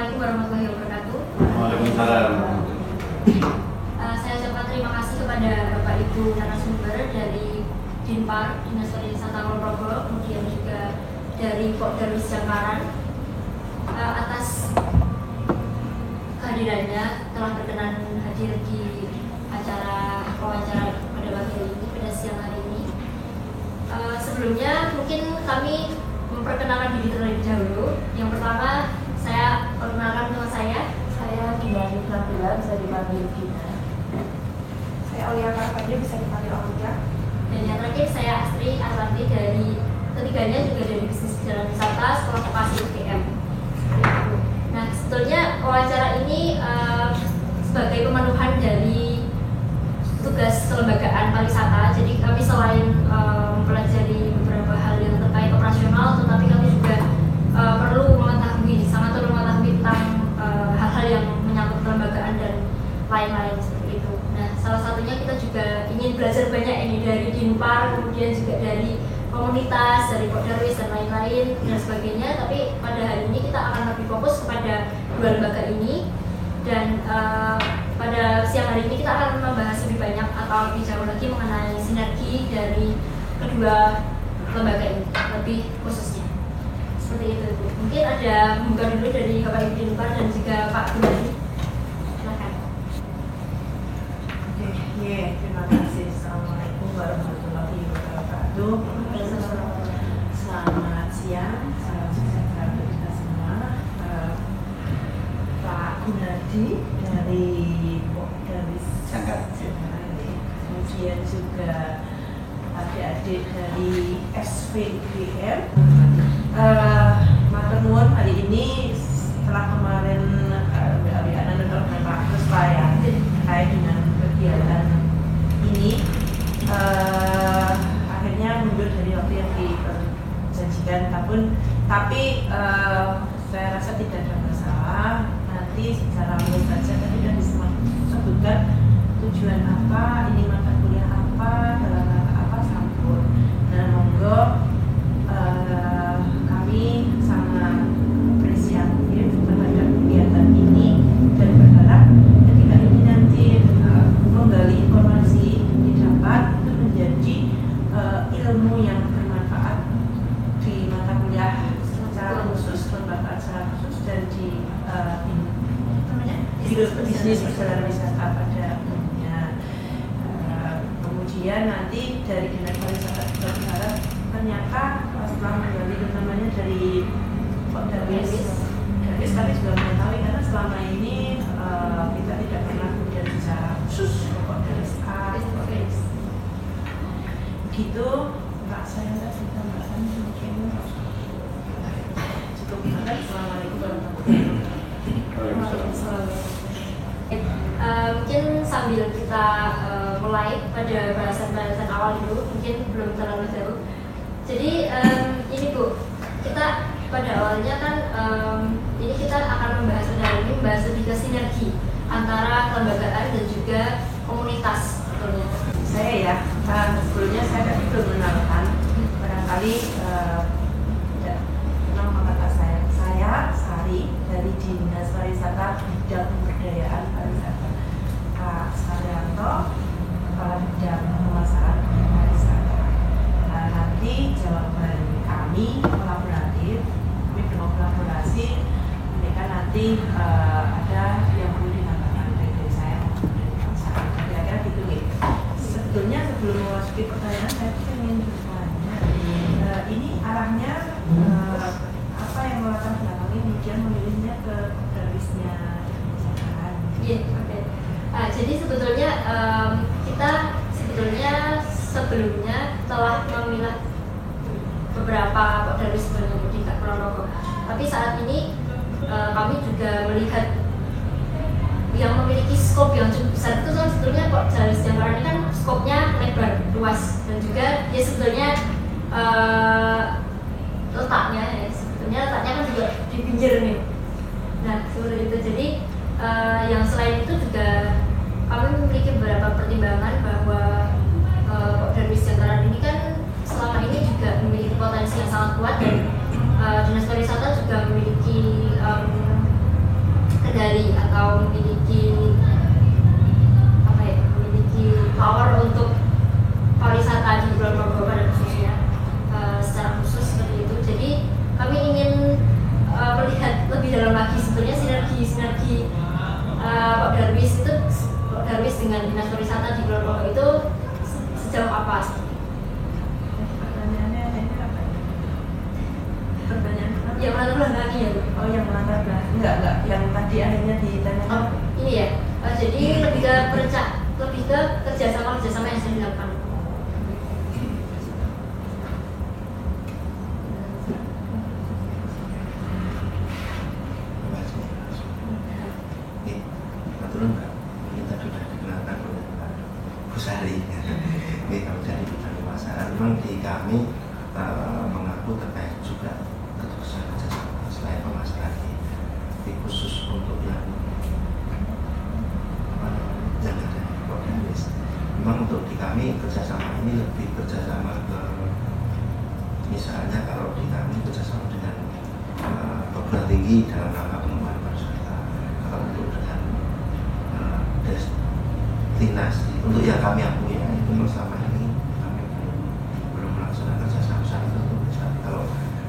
Assalamualaikum warahmatullahi wabarakatuh. Waalaikumsalam. Saya ucapkan terima kasih kepada Bapak Ibu narasumber dari Dinpar, Dinas Pariwisata Ponorogo, kemudian juga dari Pokdarwis Jangkaran atas kehadirannya, telah berkenan hadir di acara wawancara pada pagi hari ini, pada siang hari ini. Sebelumnya mungkin kami memperkenalkan diri terlebih dahulu. Yang pertama, saya perkenalkan nama saya Gina Nabila, bisa dipanggil Gina. Saya Aulia Karpadia, bisa dipanggil Aulia. Dan yang terakhir saya Astri Arwanti, dari ketiganya juga dari Bisnis Jalan Wisata Sekolah Vokasi UGM. Nah, sebetulnya wawancara ini sebagai pemenuhan dari tugas kelembagaan pariwisata. Jadi kami selain mempelajari beberapa hal yang terkait operasional, tetapi kami juga perlu sangat perlu mengetahui tentang hal-hal yang menyangkut kelembagaan dan lain-lain seperti itu. Nah, salah satunya kita juga ingin belajar banyak ini dari Dinpar, kemudian juga dari komunitas, dari Pokdarwis dan lain-lain dan sebagainya. Tapi pada hari ini kita akan lebih fokus kepada dua lembaga ini, dan pada siang hari ini kita akan membahas lebih banyak atau lebih jauh lagi mengenai sinergi dari kedua lembaga ini, lebih khususnya. Seperti itu. Mungkin ada buka dulu dari Bapak Ibu Dinpar dan juga Pak Gunadi. Silakan. Terima kasih. Assalamualaikum warahmatullahi wabarakatuh. Selamat siang, salam sejahtera untuk kita semua. Pak Gunadi dari Pokdarwis Jangkaran, kemudian juga adik-adik dari SVUGM. Matur nuwun, hari ini setelah kemarin ada beberapa kesesuaian terkait dengan kegiatan ini, akhirnya mundur dari waktu yang dijanjikan, tapi saya rasa tidak ada masalah. Nanti secara umum saja tadi sudah disebutkan tujuan apa, ini mata kuliah apa, dalam rangka apa, sampun. Nah, monggo kami sangat apresiatif terhadap kegiatan ini dan berharap ketika ini nanti menggali informasi didapat untuk menjadi ilmu yang bermanfaat di mata kuliah secara khusus, lembaga secara khusus, dan di bisnis perjalanan wisata pada umumnya. Kemudian nanti dari Dinas Pariwisata juga berharap ternyata setelah menggali namanya dari Pokdarwis, kami juga mengetahui karena selama ini kita tidak pernah kemudian bicara khusus Pokdarwis A, Pokdarwis gitu. Pak, saya nggak ditambahkan mungkin cukup. Assalamualaikum warahmatullahi wabarakatuh. Mungkin sambil kita mulai pada bahasan-bahasan awal dulu, mungkin belum terlalu jauh. Jadi ini Bu, kita pada awalnya kan ini kita akan membahas lebih ke sinergi antara kelembagaan dan juga komunitas sebetulnya. Saya ya, sebelumnya saya tadi belum mengenalkan, barangkali tidak kenal kata saya. Saya Sari dari Dinas Pariwisata Bidang Pemberdayaan Pariwisata. Pak Saryanto, Kepala Bidang Pemasaran Pariwisata. Nah, nanti jawaban kami kolaboratif, kami berkolaborasi. Mereka nanti ada yang perlu ditambahkan dari saya maupun dari Pak Saryanto. Kira-kira gitu nih. Sebetulnya sebelum memasuki pertanyaan, saya ingin bertanya, ini arahnya apa yang melatar belakangi kemudian memilihnya ke Pokdarwisnya Jangkaran? Iya, oke. Jadi sebetulnya kita sebelumnya telah memilah beberapa Pokdarwis sebenarnya di Ponorogo. Tapi saat ini kami juga melihat yang memiliki skop yang cukup besar itu kan sebetulnya Pokdarwis Jangkaran ini kan skopnya lebar, luas, dan juga dia sebetulnya letaknya kan juga di pinggir nih. Nah, seperti itu. Jadi yang selain itu juga kami memiliki beberapa pertimbangan bahwa Pokdarwis Jangkaran ini kan selama ini juga memiliki potensi yang sangat kuat, dan Dinas Pariwisata juga memiliki memiliki apa ya, memiliki power untuk pariwisata di Pulau Progo pada khususnya secara khusus seperti itu. Jadi kami ingin melihat lebih dalam lagi sebenarnya sinergi Pak Darwis dengan Dinas Pariwisata di Pulau Progo itu sejauh apa? Pertanyaannya apa? Pertanyaan apa? Ya latar belakang ya. Oh, yang latar belakang. Enggak, yang tadi akhirnya ditanyakan. Ini ya. Jadi lebih ke kerjasama yang sedang dilakukan. Ini tadi sudah dikenalkan oleh Pak Busari. Ini kalau dari bidang pemasaran, memang di kami mengaku terkait juga kerjasama selain pemasaran ini khusus untuk yang ada Kodaris. Memang untuk di kami kerjasama ini lebih kerjasama ke, misalnya kalau di kami kerjasama dengan perguruan tinggi dalam rangka pengembangan pariwisata. Kalau untuk dengan destinasi untuk yang kami akui itu selama ini kami belum melaksanakan kerjasama itu. Kalau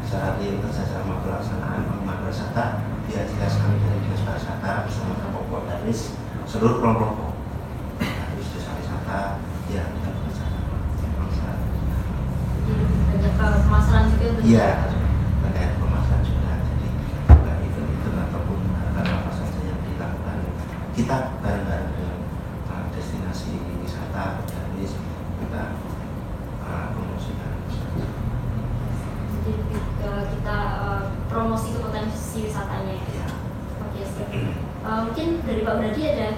secara real kerjasama pelaksanaan pengembangan pariwisata, ya jelas kami dari Dinas Pariwisata bersama Kabupaten Danis seluruh kelompok harus desa wisata ya kita bekerjasama. Banyak pemasaran juga. Iya, terkait pemasaran juga. Jadi bukan itu ataupun apa saja yang dilakukan kita bareng-bareng dengan destinasi wisata Danis kita promosikan. Jadi kita promosi ke potensi wisatanya. Ya. Oke, siap. Mungkin dari Pak Brady ada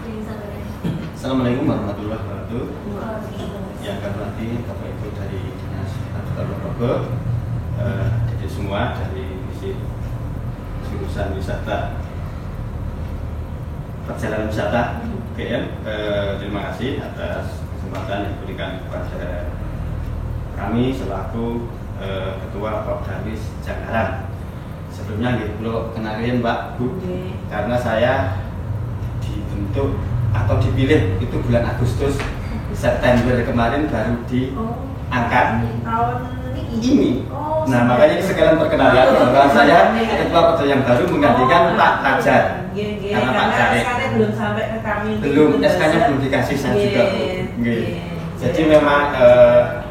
yang disampaikan. Assalamualaikum warahmatullahi wabarakatuh. Yang kami hormati Bapak Ibu dari Dinas Pariwisata Progo, jadi semua dari misi jurusan wisata perjalanan wisata UGM, terima kasih atas kesempatan yang diberikan kepada kami selaku Ketua Popdawis Janggaran. Sebelumnya gitu kenalin Mbak Bu, karena saya dibentuk atau dipilih itu bulan Agustus, September kemarin baru diangkat tahun ini. Nah makanya ini sekalian perkenalan bahwa saya Ketua Popdawis yang baru menggantikan Pak Fajar. Karena Pak Jarek belum sampai ke kami. Belum, SK-nya belum dikasih saya juga. Jadi memang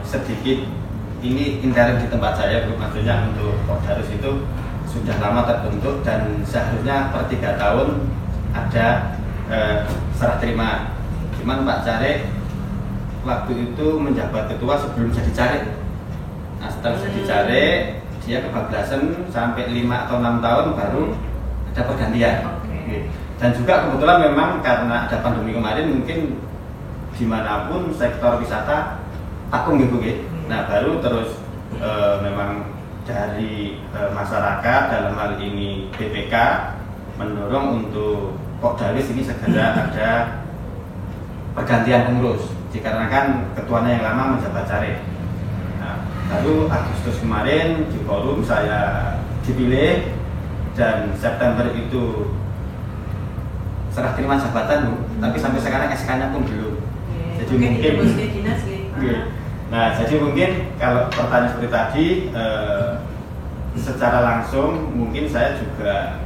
sedikit ini interim di tempat saya, Bu. Maksudnya untuk Popdawis itu sudah lama terbentuk dan seharusnya per 3 tahun ada serah terima. Cuman Pak Jarek waktu itu menjabat ketua sebelum jadi Jarek. Nah setelah jadi Jarek dia kebablasan sampai 5 atau 6 tahun baru ada pergantian. Dan juga kebetulan memang karena ada pandemi kemarin mungkin dimanapun sektor wisata takung gitu. Nah baru terus memang dari masyarakat dalam hal ini BPK mendorong untuk Popdawis ini segera ada pergantian pengurus dikarenakan ketuanya yang lama menjabat Jarek. Nah, baru Agustus kemarin di forum saya dipilih dan September itu serah terima jabatan, Bu. Tapi sampai sekarang SK-nya pun belum. Jadi mungkin nah, jadi mungkin kalau pertanyaan seperti tadi secara langsung mungkin saya juga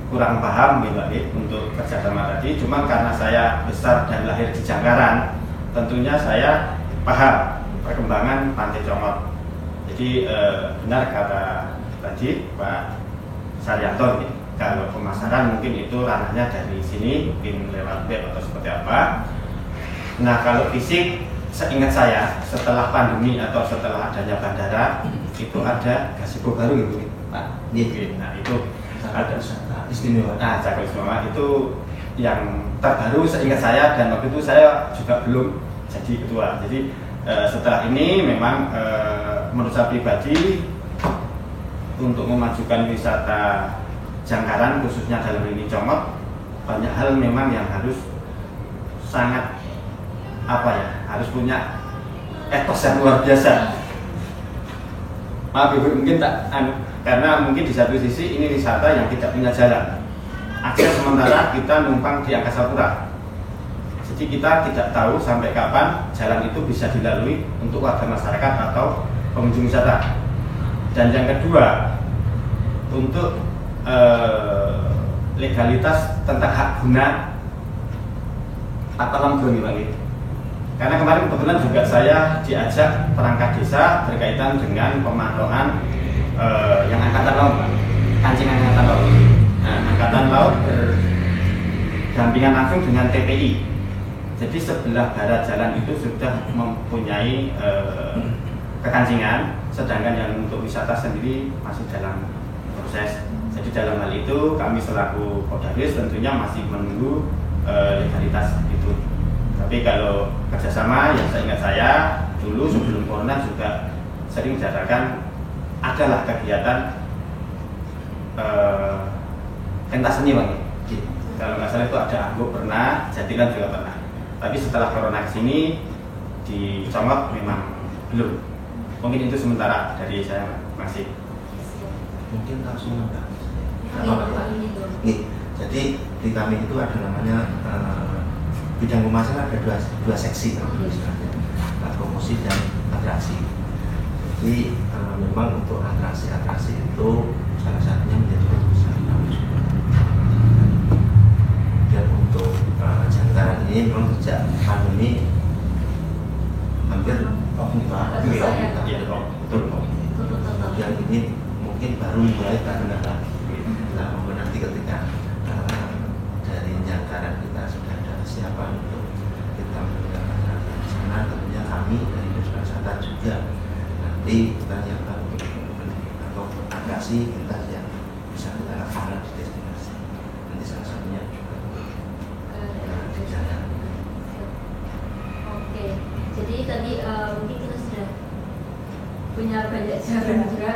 kurang paham gitu untuk kerjasama tadi. Cuman karena saya besar dan lahir di Janggaran, tentunya saya paham perkembangan Pantai Comot. Jadi benar kata tadi Pak Saryanto, kalau pemasaran mungkin itu ranahnya dari sini, mungkin lewat web atau seperti apa. Nah kalau fisik, seingat saya setelah pandemi atau setelah adanya bandara itu ada gazebo baru gitu Pak. Nah itu ada istimewa. Nah Cakra Istimewa itu yang terbaru seingat saya dan waktu itu saya juga belum jadi ketua. Jadi setelah ini memang menurut saya pribadi untuk memajukan wisata Janggaran khususnya dalam ini Comot, banyak hal memang yang harus sangat harus punya etos yang luar biasa. Maaf Ibu, mungkin karena mungkin di satu sisi ini wisata yang tidak punya jalan. akses sementara kita numpang di Angkasa Pura. Jadi kita tidak tahu sampai kapan jalan itu bisa dilalui untuk warga masyarakat atau pengunjung wisata. Dan yang kedua, untuk legalitas tentang hak guna atau lembaga Pak. Karena kemarin kebetulan juga saya diajak perangkat desa berkaitan dengan pemanfaatan yang angkatan laut, kancing angkatan laut. Nah, angkatan laut berdampingan langsung dengan TPI. Jadi sebelah barat jalan itu sudah mempunyai kekancingan, sedangkan yang untuk wisata sendiri masih dalam proses. Jadi dalam hal itu kami selaku Poldaris tentunya masih menunggu legalitas itu. Tapi kalau kerjasama yang saya ingat saya dulu sebelum corona juga sering diadakan adalah kegiatan pentas seni Bang. Kalau nggak salah itu ada Anggo pernah, Jatilan juga pernah. Tapi setelah corona kesini di Congok memang belum. Mungkin itu sementara dari saya masih. Mungkin langsung enggak. Oke. Jadi di kami itu ada namanya bidang pemasaran, ada dua seksi misalnya, promosi dan atraksi. Jadi memang untuk atraksi itu salah satunya menjadi fokus kami juga. Dan untuk jangkaran ini memang sejak pandemi hampir kemudian ini mungkin baru mulai karena nanti ketika dari jangkaran kita sudah ada kesiapan untuk kita menggunakan di sana, tentunya kami dari Dinas Pariwisata juga nanti kita siapkan atau atraksi kita yang bisa kita laksanakan di destinasi. Nanti salah satunya juga di sana. Oke, jadi tadi mungkin kita sudah punya banyak jawaban juga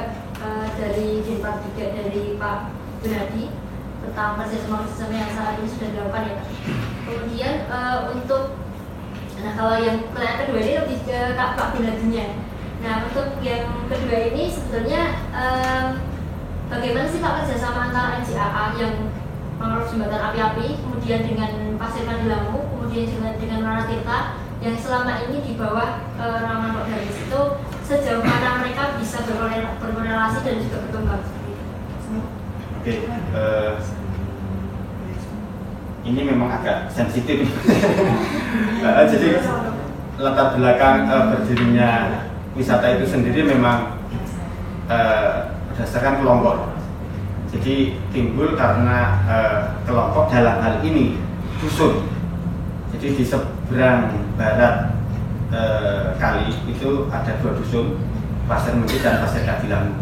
dari Jenderal 3 dari Pak Gunadi tentang kerjasama yang saat ini sudah dilakukan ya Pak. Kemudian untuk, nah kalau yang kedua ini lebih ke Pak Gunadinya. Nah untuk yang kedua ini sebetulnya bagaimana sih Pak kerjasama antara NJAA yang mengelola jembatan api-api, kemudian dengan Pasir Kadilangu, kemudian juga dengan Menara Tirta yang selama ini di bawah naungan Poldaris itu sejauh mana mereka bisa berkorelasi dan juga berkembang seperti itu. Oke, ini memang agak sensitif. Jadi latar belakang berdirinya wisata itu sendiri memang berdasarkan kelompok. Jadi timbul karena kelompok dalam hal ini dusun. Jadi di seberang barat kali itu ada 2 dusun, Pasir Mendit dan Pasir Kadilangu.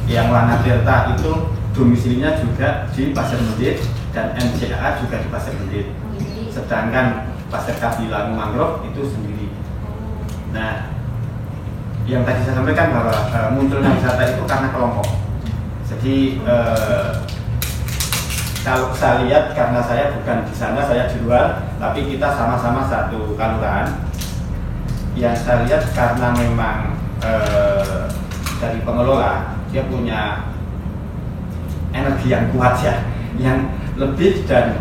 Yang Menara Tirta itu domisilinya juga di Pasir Mendit dan NJAA juga di Pasir Mendit. Sedangkan Pasir Kadilangu Mangrove itu sendiri. Nah, yang tadi saya sampaikan bahwa munculnya wisata itu karena kelompok. Jadi kalau saya lihat karena saya bukan di sana, saya di luar, tapi kita sama-sama satu kelurahan. Yang saya lihat karena memang dari pengelola dia punya energi yang kuat ya, yang lebih dan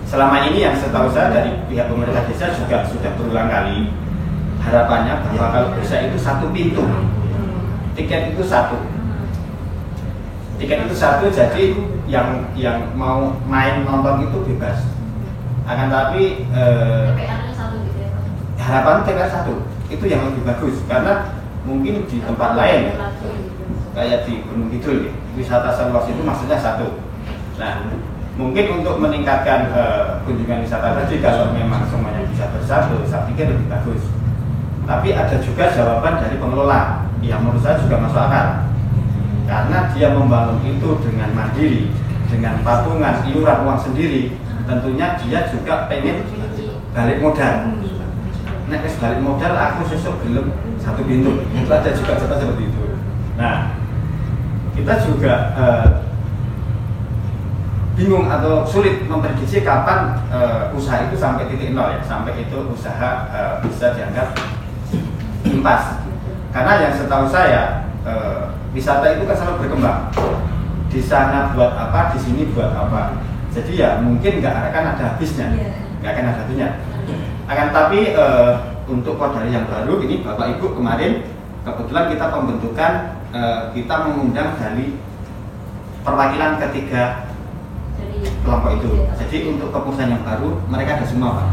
selama ini yang setahu saya dari pihak pemerintah desa juga sudah berulang kali harapannya bahwa kalau bisa itu 1 pintu, tiket itu 1. Tiket itu 1, jadi yang mau main nonton itu bebas. Akan tapi TPR-nya 1 gitu ya Pak? harapan TPR 1 itu yang lebih bagus karena mungkin di tempat lain kayak di Gunung Kidul wisata seluas itu maksudnya 1. Nah mungkin untuk meningkatkan kunjungan wisata tadi kalau memang semuanya bisa bersatu, saya pikir lebih bagus. Tapi ada juga jawaban dari pengelola yang menurut saya juga masuk akal. Karena dia membangun itu dengan mandiri, dengan patungan, iuran uang sendiri, tentunya dia juga pengen balik modal. Nah, balik modal aku susuk belum 1 pintu, itu ada juga cerita seperti itu. Nah, kita juga bingung atau sulit memprediksi kapan usaha itu sampai titik nol ya, sampai itu usaha bisa dianggap impas. Karena yang setahu saya wisata itu kan selalu berkembang. di sana buat apa, di sini buat apa. Jadi ya mungkin nggak akan ada habisnya, nggak akan ada habisnya. Akan tapi untuk Kodari yang baru ini Bapak Ibu kemarin kebetulan kita pembentukan, kita mengundang dari perwakilan ketiga kelompok itu. Jadi untuk kepengurusan yang baru mereka ada semua Pak.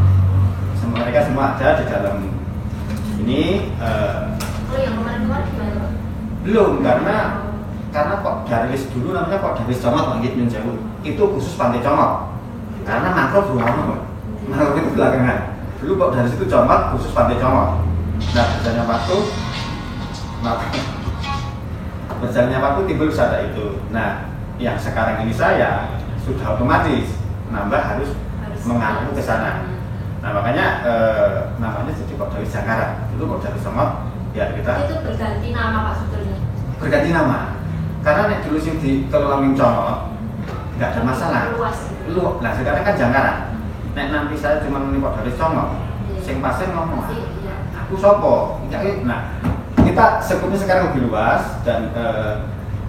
Mereka semua ada di dalam ini. Oh yang kemarin-kemarin gimana Pak? Belum, karena kok Darwis dulu namanya kok Darwis Comot Pak Nyun Sewu. Itu khusus Pantai Comot. Karena mangrove belum lama Pak. Mangrove itu belakangan. Dulu kok dari situ Comot khusus Pantai Comot. Nah, berjalannya waktu timbul wisata itu. Nah, yang sekarang ini saya sudah otomatis nambah harus mengaku ke sana. Nah, makanya namanya jadi Kok Darwis Jangkara. Itu Kok Darwis Comot ya kita. Itu berganti nama Pak sebetulnya. Berganti nama. Karena nek dulu sing dikelola Ming Comot nggak ada masalah. Lu, nah sekarang kan Jangkara. Nek nanti saya cuma nih Kok Darwis Comot, sing pasien ngomong, aku sopo. Nah, kita sebutnya sekarang lebih luas dan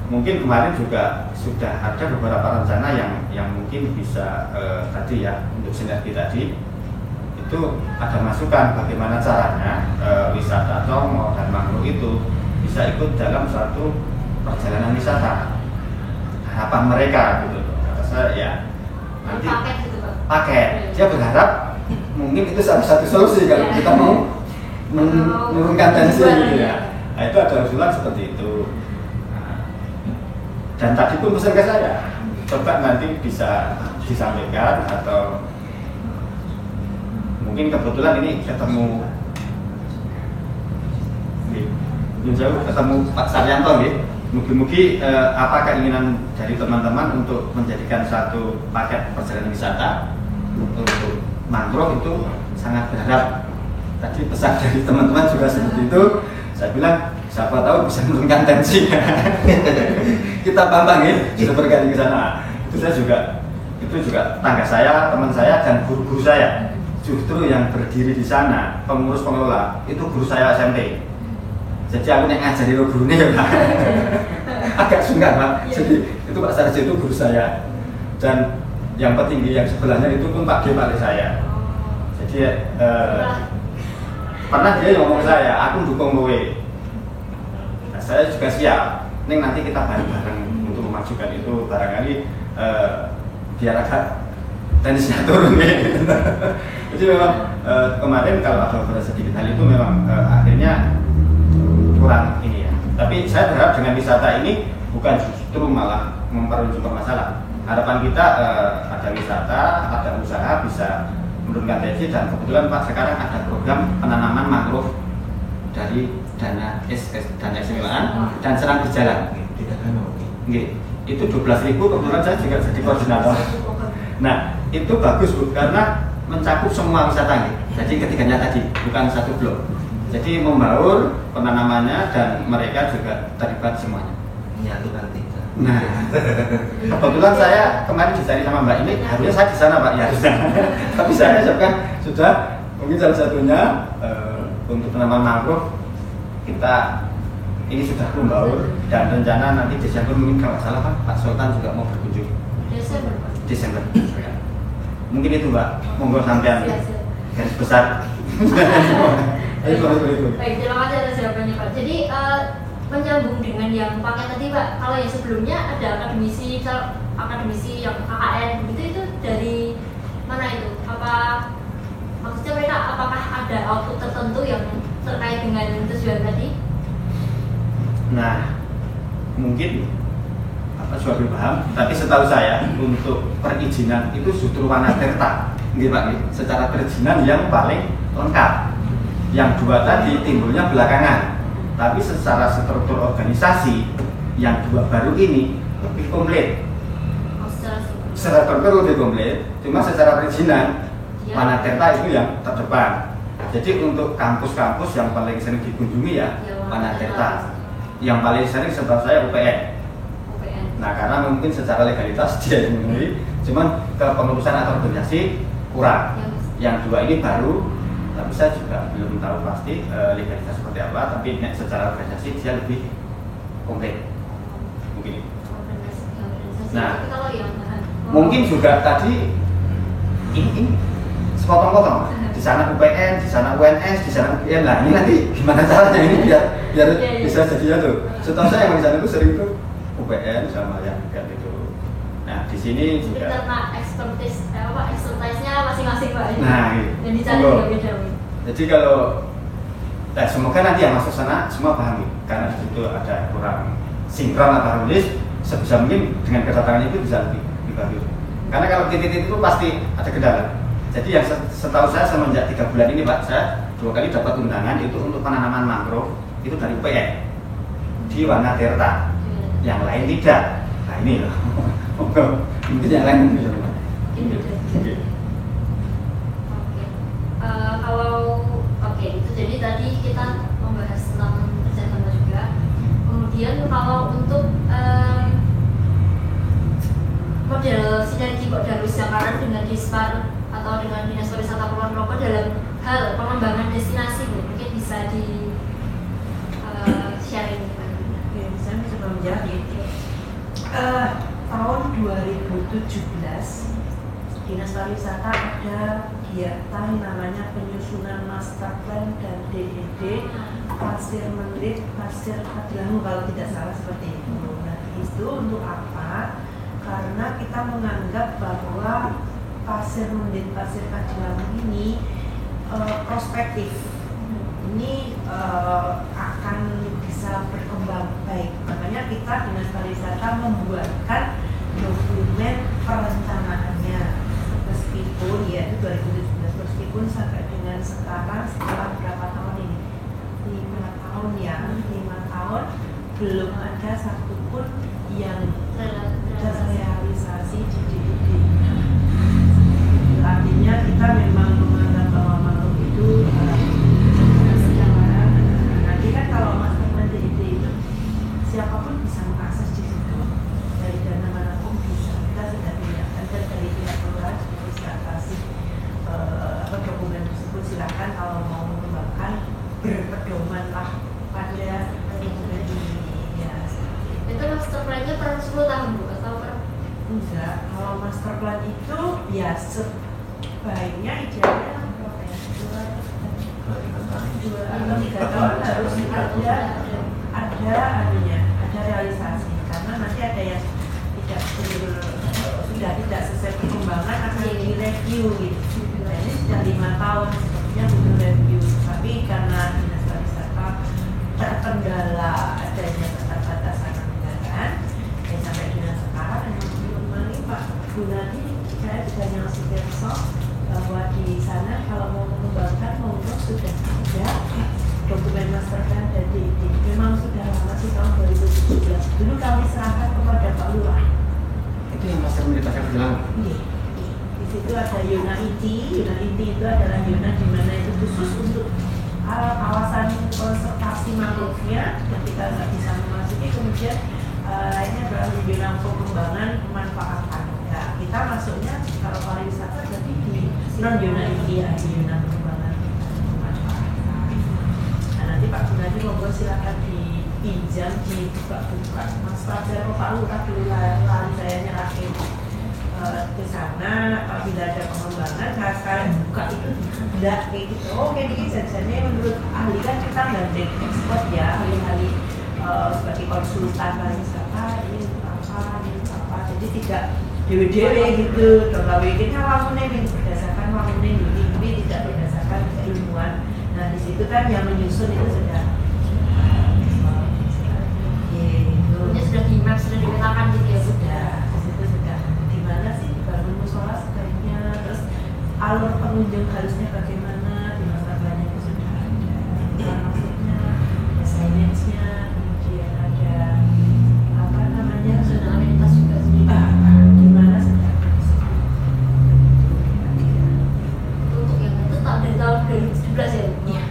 mungkin kemarin juga sudah ada beberapa rencana yang mungkin bisa tadi ya untuk sinergi tadi itu ada masukan bagaimana caranya wisata Comot dan mangrove itu bisa ikut dalam suatu perjalanan wisata. Harapan mereka gitu, kata saya ya nanti Paket gitu Pak. paket. Dia berharap mungkin itu salah satu solusi kalau kita mau menurunkan tensi gitu ya. Nah, itu ada usulan seperti itu. Nah, dan tadi pun pesan ke saya, coba nanti bisa disampaikan atau mungkin kebetulan ini ketemu ketemu Pak Saryanto nih. Mugi-mugi apa keinginan dari teman-teman untuk menjadikan satu paket perjalanan wisata untuk mangrove itu sangat berharap. Tadi pesan dari teman-teman juga seperti itu. Saya bilang siapa tahu bisa menurunkan tensi. Kita pantang ya, sudah berkali ke sana. Itu juga tangga saya, teman saya dan guru-guru saya. Justru yang berdiri di sana, pengurus pengelola itu guru saya SMP. Jadi aku yang ngajari lo gurunya ya Pak. Agak sungkan Pak. Jadi itu Pak Sarjo itu guru saya. Dan yang petinggi yang sebelahnya itu pun Pak G Pak saya. Jadi pernah dia ngomong ke saya, aku dukung kowe. Nah, saya juga siap. Neng nanti kita bareng-bareng untuk memajukan itu barangkali biar agak tensinya turun gitu. Jadi memang kemarin kalau ada beberapa sedikit hal itu memang akhirnya kurang ini ya. Tapi saya berharap dengan wisata ini bukan justru malah memperujung masalah. Harapan kita ada wisata, ada usaha bisa menurunkan tensi dan kebetulan Pak sekarang ada program penanaman mangrove dari dana keistimewaan dan sedang berjalan. Itu 12.000 kebetulan saya juga jadi koordinator. Nah itu bagus Bu karena mencakup semua wisata gitu. Jadi ketiganya tadi bukan satu blok. Jadi membaur penanamannya dan mereka juga terlibat semuanya. Menyatukan tiga. Nah, kebetulan saya kemarin dicari sama Mbak ini, harusnya saya di sana Pak ya harusnya. Tapi saya siapkan sudah mungkin salah satunya untuk penanaman mangrove kita ini sudah membaur dan rencana nanti Desember mungkin kalau salah Pak Sultan juga mau berkunjung. Desember. Mungkin itu Mbak, monggo sampean garis besar. Baik, terima kasih atas jawabannya Pak. Jadi menyambung dengan yang pakai tadi Pak, kalau yang sebelumnya ada akademisi, misal akademisi yang KKN begitu itu dari mana itu? Apa maksudnya mereka apakah ada output tertentu yang terkait dengan tujuan tadi? Nah, mungkin apa sudah paham, tapi setahu saya untuk perizinan itu justru Wanatirta, gitu Pak, secara perizinan yang paling lengkap. Yang dua tadi timbulnya belakangan, tapi secara struktur organisasi yang dua baru ini lebih komplit. Secara struktur lebih komplit, cuma secara perizinan Wanatirta itu yang terdepan. Jadi untuk kampus-kampus yang paling sering dikunjungi ya Wanatirta, yang paling sering sebab saya UPN. Nah karena mungkin secara legalitas dia yang memenuhi, cuman kepengurusan atau organisasi kurang. Yang dua ini baru. Tapi saya juga belum tahu pasti legalitas seperti apa, tapi secara organisasi dia lebih komplit mungkin. Nah, tapi kalau yang mungkin juga tadi ini sepotong-potong. Di sana UPN, di sana UNS, di sana UPN. Nah, ini nanti gimana caranya ini biar bisa jadi satu. Setahu saya yang di sana itu sering tuh UPN sama yang UPN itu. Nah, di sini juga karena expertise-nya masing-masing Pak. Nah, yang dicari juga beda. Jadi kalau semoga nanti yang masuk sana semua pahami, karena di situ ada kurang sinkron atau harmonis. Sebisa mungkin dengan kedatangan itu bisa lebih bagus. Karena kalau titik-titik itu pasti ada kendala. Jadi yang setahu saya semenjak 3 bulan ini Pak, saya 2 kali dapat undangan itu untuk penanaman mangrove itu dari UPN di Wana Tirta. Yang lain tidak. Nah ini loh. Mungkin yang lain bisa. Oke, itu jadi tadi kita membahas tentang kerjasama juga. Kemudian kalau untuk model sinergi Kok Darus Jakarta dengan Dispar atau dengan Dinas Pariwisata Kulon Progo dalam hal pengembangan destinasi, mungkin bisa di sharing. Oke, saya coba menjawab. Tahun 2017 Dinas Pariwisata ada kegiatan namanya penyusunan master plan dan DED Pasir Mendit, Pasir Kadilangu kalau tidak salah seperti itu. Nah, itu untuk apa? Karena kita menganggap bahwa Pasir Mendit, Pasir Kadilangu ini prospektif. Ini akan bisa berkembang baik. Makanya kita Dinas Pariwisata membuatkan dokumen perencanaannya meskipun ya itu 2017 meskipun sampai dengan sekarang setelah berapa tahun ini 5 tahun ya 5 tahun belum ada satupun yang terrealisasi di DED. Artinya kita memang menganggap bahwa mangrove itu nanti kan kalau master plan DED itu siapapun bisa mengakses di situ dari dana manapun bisa. Kita sudah pindahkan dari pihak kelurahan bisa kasih dokumen tersebut, silakan kalau mau mengembangkan berpedomanlah pada dokumen ini ya. Itu master plan-nya per 10 tahun Bu atau per? Enggak, kalau master plan itu ya sebaiknya idealnya berapa ya? 2 atau 3 tahun harus ada anunya, ada realisasi karena nanti ada yang sudah tidak sesuai perkembangan akan direview gitu. Nah, ini sudah 5 tahun sepertinya butuh review, tapi karena Dinas Pariwisata terkendala adanya keterbatasan anggaran, sampai dengan sekarang memang belum lagi Pak Gunadi saya juga nyelesaikan besok bahwa di sana kalau mau mengembangkan monggo sudah ada dokumen master plan dan DED. Memang sudah lama sih tahun 2017. Dulu kami serahkan kepada Pak Lurah. Itu yang master plan Pasir Kadilangu. Iya. Di situ ada Yona Inti. Yona Inti itu adalah Yona di mana itu khusus untuk kawasan konservasi mangrove-nya yang kita nggak bisa memasuki. Kemudian lainnya adalah Yona pengembangan pemanfaatan. Ya, kita masuknya kalau pariwisata jadi di non Yona Inti ya, di Yona pengembangan pemanfaatan. Nah, nanti Pak Gunadi monggo silakan dipinjam dibuka-buka. Mas Fajar Pak Lurah dulu lari saya nyerahin ke sana apabila ada pengembangan nah sekarang buka itu tidak kayak gitu. Oke, ini jajannya menurut ahli kan kita gandeng ekspor ya, ahli-ahli sebagai konsultan pariwisata ini apa jadi tidak dewe-dewe gitu dong gawe kita wangunin berdasarkan wangunin ini tidak berdasarkan keilmuan. Nah di situ kan yang menyusun itu sudah sudah di map, sudah dipetakan gitu ya sudah di situ sudah di mana sih dibangun musola sebaiknya, terus alur pengunjung harusnya bagaimana di master plan itu sudah ada maksudnya ya signage-nya, kemudian ada apa namanya zona amenitas juga sih di mana sudah untuk yang itu dari tahun 2017 ya? Iya.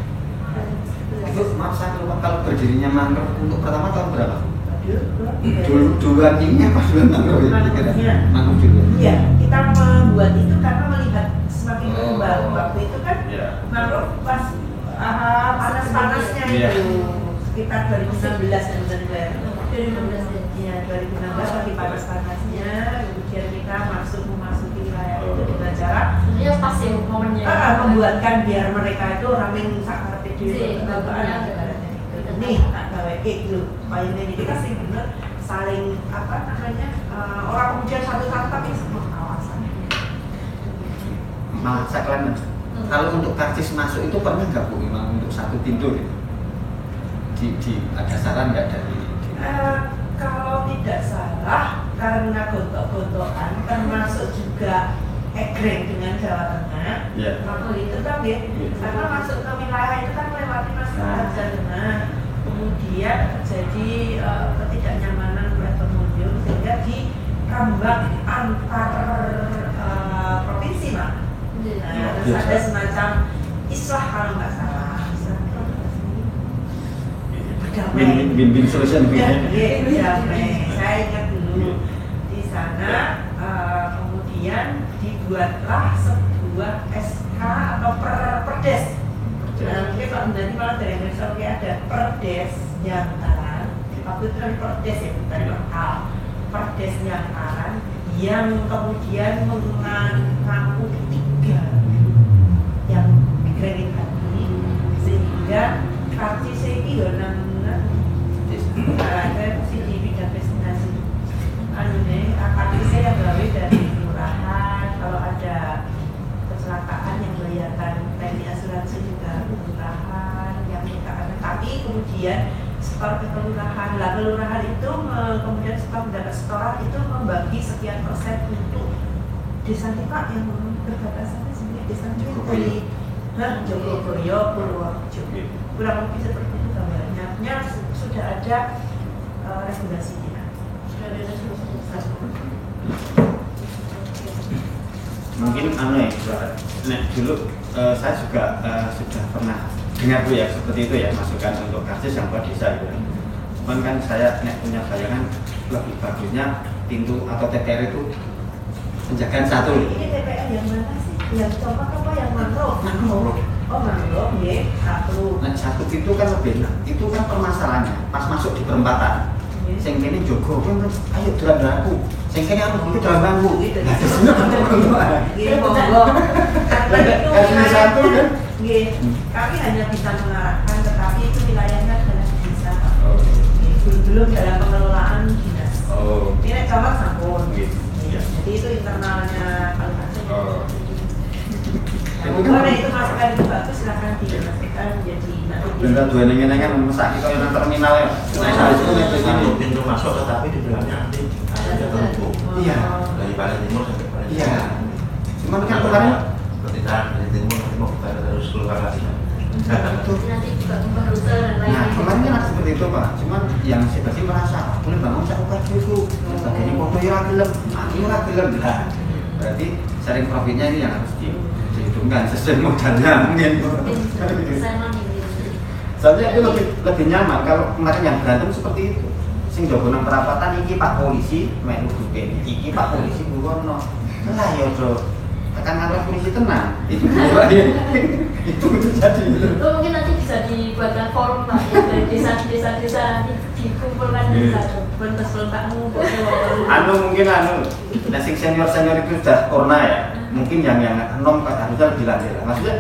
Itu maaf saya lupa kalau berdirinya mangrove untuk pertama tahun berapa? Duluan ini apa duluan mangrove ya? Mangrove juga. Iya, kita membuat itu karena melihat semakin berkembang. Waktu itu kan mangrove pas panas-panasnya itu sekitar 2016 dan 2016 2016 ya? Iya, 2016 lagi panas-panasnya, kemudian kita memasuki wilayah itu dengan cara Sebenarnya pas ya momennya. membuatkan biar mereka itu ramen sakar video Si, kebagaan bapaknya. nih tak gawe itu supaya ini kasih bener saling apa namanya orang kemudian satu-satu tapi semua kawasan. Malah saya kalian kalau untuk karcis masuk itu pernah nggak Bu memang untuk satu pintu gitu? Ada saran nggak dari? Kalau tidak salah karena gontok-gontokan termasuk juga egreng dengan Jawa Tengah. Iya. Waktu itu kan ya, karena masuk ke wilayah itu kan melewati masyarakat Jawa Tengah. Kemudian terjadi ketidaknyamanan oleh pengunjung sehingga dirambak antar provinsi Pak. Nah, terus ada semacam islah kalau nggak salah. Win-win solution Ya, begini. saya ingat dulu di sana kemudian dibuatlah sebuah SK atau perdes. Mungkin Pak Mendani malah dari Indonesia ada perdes Nyantaran. Waktu itu kan perdes ya, bukan lokal. Perdes Nyantaran yang kemudian mengangkut 3 yang digerakkan tadi sehingga karcis ini saya masih di bidang destinasi. Karcis yang gawe dari kelurahan. Kalau ada kecelakaan yang bayarkan premi asuransi juga kelurahan yang minta. Tapi kemudian setor ke kelurahan. Lah kelurahan itu kemudian setelah mendapat setoran itu membagi sekian persen untuk desa Pak yang berbatasan sebenarnya desa dari Jogoboyo, Purworejo. Kurang lebih seperti itu gambarnya. Sudah ada regulasinya. Sudah ada regulasi. Mungkin dulu saya juga sudah pernah dengar Bu ya seperti itu ya, masukan untuk karcis yang buat desa gitu. Cuman kan saya punya bayangan lebih bagusnya pintu atau TPR itu penjagaan satu. Ini TPR yang mana sih? Yang coba apa yang mangrove? Oh mangrove, ya satu. Nah satu itu kan lebih, itu kan permasalahannya pas masuk di perempatan. Sing kene jogo kan ayo dalan-dalanku. Sing kene anu itu dalan-dalanku. Nah di sini Nggih, monggo. Karena itu kan satu kan. Nggih, kami hanya bisa mengarahkan, tetapi itu wilayahnya adalah desa. Belum dalam pengelolaan dinas. Oh. Ini camat sampun. Gitu. Jadi itu internalnya Kabupaten. Oh. Kalau itu masukan itu bagus, silakan dimasukkan menjadi Bentar dua nengen-nengen mesak kita yang terminal ya. Nah itu Satu pintu masuk tetapi di belakangnya nanti ada tertutup. Iya. Dari paling timur sampai paling Iya. Cuman kan kemarin pertigaan dari timur nanti mau kita terus keluar lagi. Nanti juga ubah rute dan lain-lain. nah kemarin kan ada seperti itu Pak. Cuman yang si Basi merasa boleh bangun saya ubah dulu. Bagiannya foto ya gelem, aku ora gelem lah. Berarti sharing profitnya ini yang harus dihitungkan sesuai modalnya mungkin. Soalnya itu lebih nyaman kalau kemarin yang berantem seperti itu. Sing jogo nang perapatan iki Pak Polisi melu duke, iki Pak Polisi burono. Lah ya Bro. Tekan kantor polisi tenang. Itu itu terjadi. Itu mungkin nanti bisa dibuatkan forum Pak ya, dari desa-desa nanti dikumpulkan di satu. bentuk letakmu. Mungkin nah sing senior itu sudah corona ya. Mungkin yang enom harusnya lebih lanjut. Maksudnya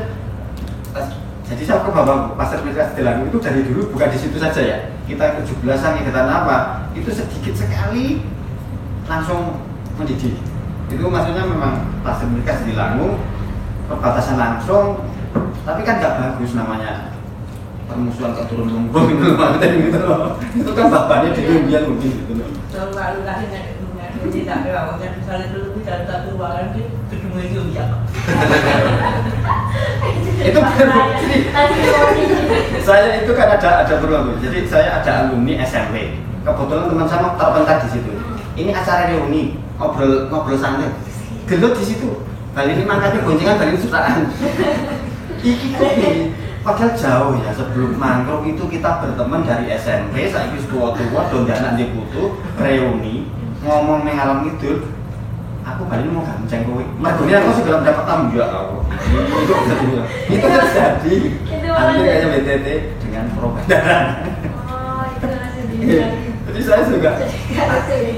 jadi saya ke Bapak Pasar Mitra Sedelang itu dari dulu bukan di situ saja ya. Kita 17-an kegiatan apa itu sedikit sekali langsung mendidih. Itu maksudnya memang Pasar Mitra Sedelang perbatasan langsung, tapi kan nggak bagus namanya permusuhan keturun lumbung itu gitu loh. Itu kan bapaknya di dunia mungkin gitu loh. Coba lu kasih tidak ada kan misalnya dulu kita ada satu ruangan di gedung itu ya. Itu saya itu kan ada berulang. Jadi saya ada alumni SMP. Kebetulan teman saya terpentar di situ. Ini acara reuni, ngobrol santai. Gelut di situ. Kali ini makanya goncengan, kali ini sutraan. Iki kok padahal jauh ya, sebelum mangkruk itu kita berteman dari SMP, saya itu tua-tua, dondanan di Putu, reuni, ngomong mengalami ngidul. Aku kali ini mau ganceng kowe. Mergone aku segala mendapat tamu ya Allah. Itu terjadi. Hampir kayak BTT dengan Pro Bandaran. Oh, itu masih di. Jadi Jadi saya juga Nggak lucu ini.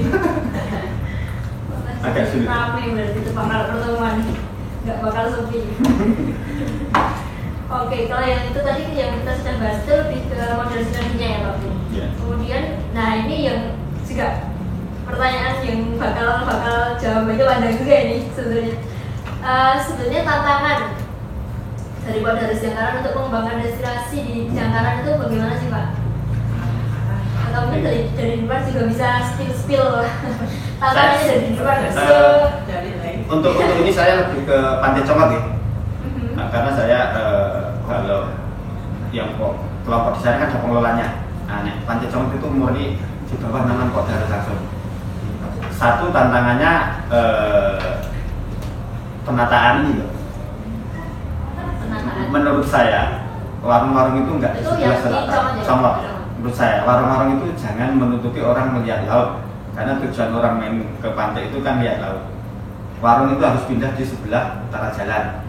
Agak sulit. Rame berarti itu bakal pertemuan, nggak bakal sepi. Oke, kalau yang itu tadi yang kita sudah bahas itu lebih ke model sinerginya ya Pak Bu. Iya. Kemudian, nah ini yang juga pertanyaan yang bakal jawabannya panjang juga ini sebenarnya. Sebenarnya tantangan dari Pak Darus Jangkaran untuk mengembangkan destinasi di Jangkaran itu bagaimana sih Pak? Atau mungkin dari luar juga bisa spill tantangannya dari luar. Dari lain. untuk ini saya lebih ke Pantai Congot ya. Nah, karena saya kalau yang kelompok di sana kan ada pengelolanya. Nah, Pantai Congot itu murni di bawah naungan Pak Darus langsung. Satu tantangannya penataan ini loh. Penataan. Menurut saya warung-warung itu enggak Itu sebelah yang di selatan. Congot ya? Congot. Menurut saya warung-warung itu jangan menutupi orang melihat laut. Karena tujuan orang main ke pantai itu kan lihat laut. Warung itu harus pindah di sebelah utara jalan.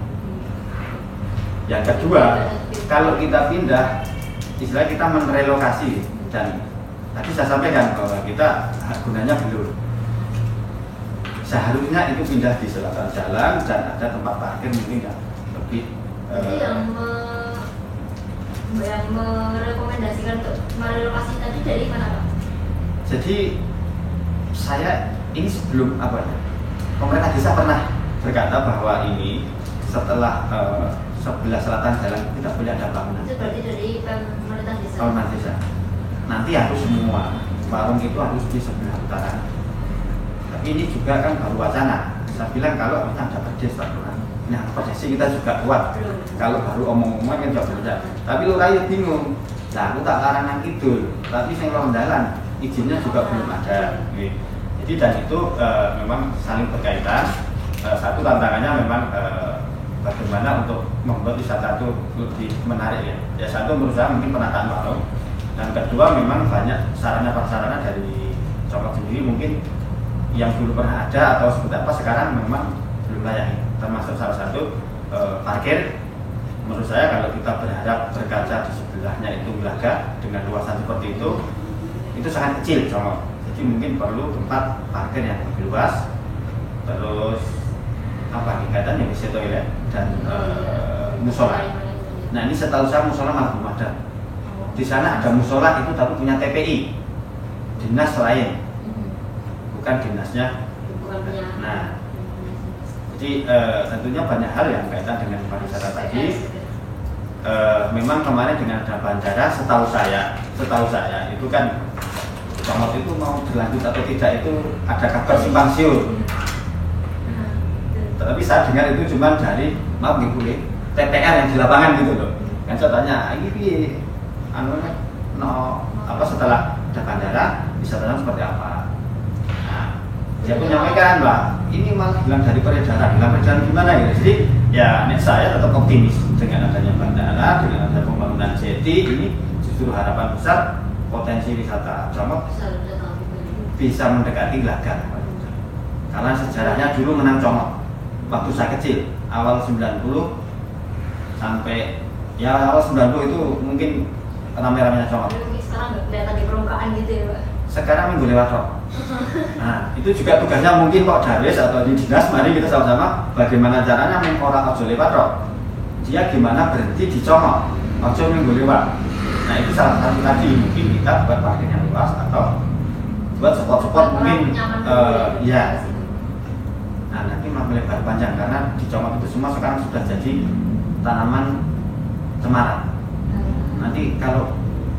Yang kedua, kalau kita pindah, istilah kita merelokasi dan tadi saya sampaikan bahwa kita hak gunanya belum. Seharusnya itu pindah di selatan jalan dan ada tempat parkir mungkin yang lebih. Jadi yang merekomendasikan untuk merelokasi tadi dari mana Pak? Jadi saya ini sebelum apa ya? Pemerintah desa pernah berkata bahwa ini setelah sebelah selatan jalan tidak boleh ada bangunan. Itu berarti dari pemerintah desa. Pemerintah desa. Nanti harus semua warung itu harus di sebelah utara. Tapi ini juga kan baru wacana. Saya bilang kalau kita ada perdes Pak Lurah. Nah, prosesi kita juga kuat. Kalau baru omong-omong kan juga beda. Tapi lu rakyat bingung. Nah, aku tak larangan kidul, tapi saya londalan izinnya juga belum ada. Jadi dan itu memang saling berkaitan. Satu tantangannya memang bagaimana untuk membuat wisata itu lebih menarik ya. Ya satu menurut saya mungkin penataan warung. Dan kedua memang banyak sarana prasarana dari Congot sendiri mungkin yang dulu pernah ada atau seperti apa sekarang memang belum layak. Termasuk salah satu parkir. Menurut saya kalau kita berharap berkaca di sebelahnya itu Wilaga dengan luasan seperti itu sangat kecil Congot. Jadi mungkin perlu tempat parkir yang lebih luas. Terus apa kaitannya bisa toilet dan musola. Nah ini setahu saya musola malah belum ada. Di sana ada musola itu tapi punya TPI dinas lain, bukan dinasnya. Bukan punya. Nah, jadi tentunya banyak hal yang kaitan dengan pariwisata tadi. Memang kemarin dengan ada bandara, setahu saya itu kan Congot itu mau berlanjut atau tidak itu ada kabar simpang siur. Tapi saya dengar itu cuma dari maaf nih boleh TPR yang di lapangan gitu loh. Kan saya tanya ini setelah ada bandara bisa tenang seperti apa? Nah, dia pun menyampaikan lah ini malah bilang dari peredaran gimana ya? Jadi ya saya tetap optimis dengan adanya bandara, dengan adanya pembangunan jetty ini justru harapan besar potensi wisata Congot bisa mendekati Wilaga. Karena sejarahnya dulu menang Congot waktu saya kecil awal 90 sampai ya awal 90 itu mungkin rame-ramenya Congot. Sekarang nggak kelihatan di permukaan gitu ya Pak? Sekarang minggu lewat roh. Nah itu juga tugasnya mungkin Pak Darwis atau di dinas. Mari kita sama-sama bagaimana caranya orang ojo lewat roh. Dia gimana berhenti di Congot ojo minggu lewat. Nah itu salah satu tadi mungkin kita buat parkir yang luas atau buat spot-spot mungkin ya. Nah nanti malah melebar panjang karena di Congot itu semua sekarang sudah jadi tanaman cemara. Nanti kalau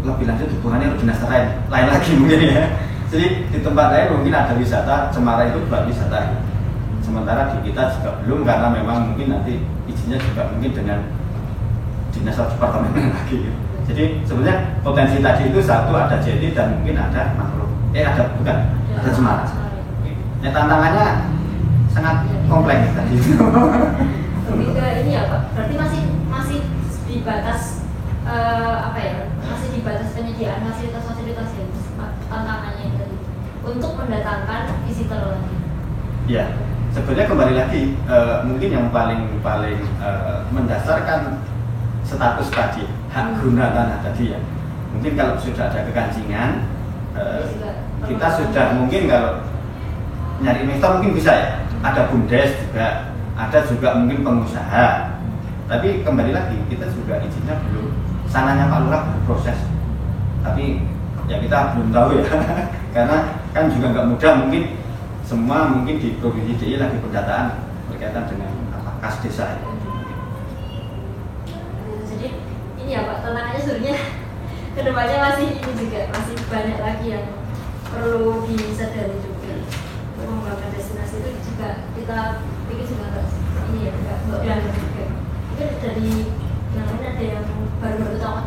lebih lanjut hubungannya ke dinas lain lagi mungkin ya. Jadi di tempat lain mungkin ada wisata cemara itu buat wisata. Sementara di kita juga belum karena memang mungkin nanti izinnya juga mungkin dengan dinas departemen lagi. Jadi sebenarnya potensi tadi itu satu ada jetty dan mungkin ada mangrove. Ada cemara. Nah, tantangannya sangat kompleks tadi. Lebih ke ini ya Pak. Berarti masih di batas masih di batas penyediaan fasilitas ya tantangannya itu tadi untuk mendatangkan visitor lagi. Ya, sebenarnya kembali lagi mungkin yang paling mendasarkan status tadi hak guna tanah tadi ya. Mungkin kalau sudah ada kekancingan kita sudah mungkin kalau nyari investor mungkin bisa ya, ada BUMDes juga, ada juga mungkin pengusaha. Tapi kembali lagi kita juga izinnya belum, sananya Pak Lurah berproses. Tapi ya kita belum tahu ya, karena kan juga nggak mudah, mungkin semua mungkin di Provinsi DIY lagi pendataan berkaitan dengan apa kas desa ya. Jadi ini ya Pak, tantangannya sebenarnya kedepannya masih ini juga masih banyak lagi yang perlu disadari juga. Mengembangkan destinasi itu juga kita pikir juga nggak ini ya nggak mudah juga. Mungkin dari yang lain ada yang baru-baru tahu.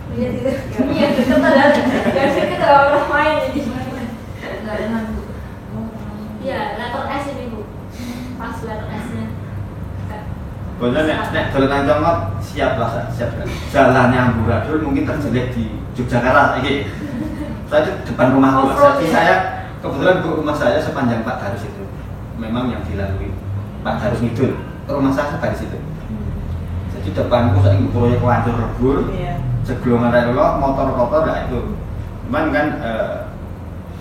Lihat itu, iya dekat ada, nggak dekat orang main jadi Nggak enak Bu. Iya, letter S ini Bu, pas letter S-nya. Bener nek dolan Congot siap lah, siap kan. Jalannya amburadul mungkin terjelek di Yogyakarta iki. Saya depan rumahku lah. Jadi saya kebetulan rumah saya sepanjang Pak Darus itu memang yang dilalui Pak Darus Ngidul. Rumah saya di situ. Jadi depanku saya proyek Wancur Rebul. Segelongan rel motor lah itu. Cuman kan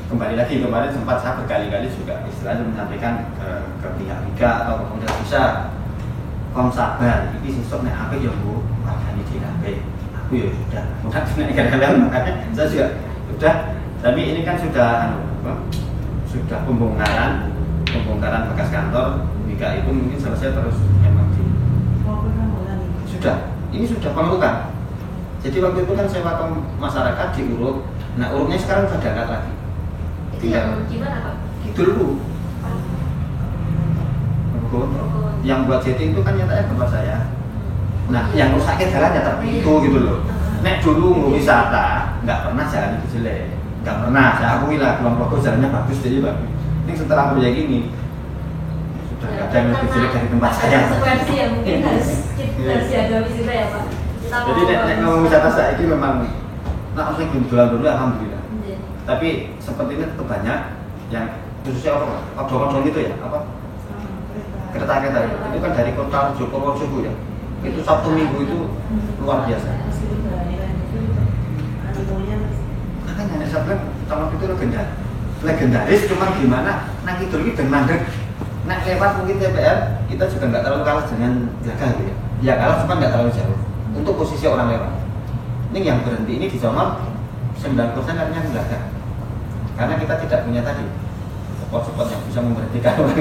kembali lagi kemarin sempat saya berkali-kali juga istilahnya menyampaikan ke pihak Liga atau pemerintah pusat. Kon sabar, ini sesok nek apik ya Bu, makanya dirape. Aku ya sudah, bukan nek kadang-kadang makanya saya juga sudah. Tapi ini kan sudah sudah pembongkaran bekas kantor Liga itu mungkin selesai terus memang di sudah, ini sudah pengerukan. Jadi waktu itu kan sewa ke masyarakat diuruk. Nah uruknya sekarang sudah diangkat lagi. Itu yang gimana Pak? Gitu dulu. Yang buat JT itu kan nyatanya bapak saya. Nah, yang rusaknya jalannya tapi itu gitu loh. Nek dulu mau wisata, nggak pernah jalan itu jelek, nggak pernah. Saya akui lah, Kulon Progo jalannya bagus jadi bagus. Ini setelah proyek ini sudah nggak ada yang lebih jelek dari tempat saya. Konsekuensi ya mungkin harus dijaga wisata ya Pak. Jadi nek ngomong wisata saya ini memang, nah harusnya jualan dulu alhamdulillah. Tapi sepertinya tetap banyak yang khususnya apa odong-odong gitu ya, apa? Kereta-kereta itu kan dari kota Purworejo ya. Itu Sabtu Minggu itu luar biasa. Makanya saya bilang kalau itu legendaris, cuma gimana nanti itu dan mandek. Nah lewat mungkin TPR kita juga nggak terlalu kalah dengan Gelaga gitu ya. Ya kalah cuma nggak terlalu jauh. Untuk posisi orang lewat. Ini yang berhenti ini di Somor 9% artinya Gelaga. Karena kita tidak punya tadi spot-spot yang bisa memberhentikan orang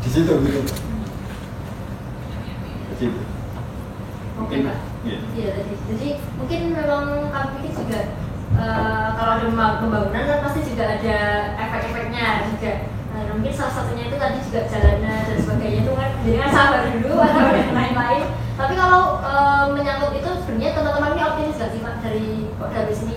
di situ gitu. Jadi mungkin iya jadi mungkin memang kami pikir juga kalau ada pembangunan kan pasti juga ada efek-efeknya juga. Nah, mungkin salah satunya itu tadi juga jalannya dan sebagainya itu kan jadi kan sabar dulu atau yang lain-lain. Tapi kalau menyangkut itu sebenarnya teman-teman ini optimis nggak sih Pak dari Darus ini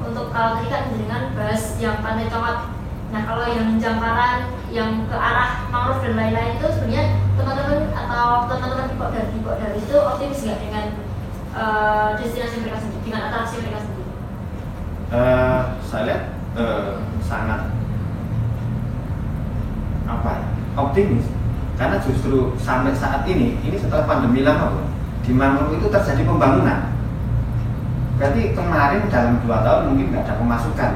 untuk kalau tadi kan dengan bahas yang Pantai Congot. Nah kalau yang Jangkaran, yang ke arah mangrove dan lain-lain itu sebenarnya teman-teman atau teman-teman di Darus itu optimis nggak dengan destinasi mereka sendiri, dengan atraksi mereka sendiri? Saya lihat sangat optimis karena justru sampai saat ini setelah pandemi lama di mangrove itu terjadi pembangunan. Berarti kemarin dalam 2 tahun mungkin nggak ada pemasukan.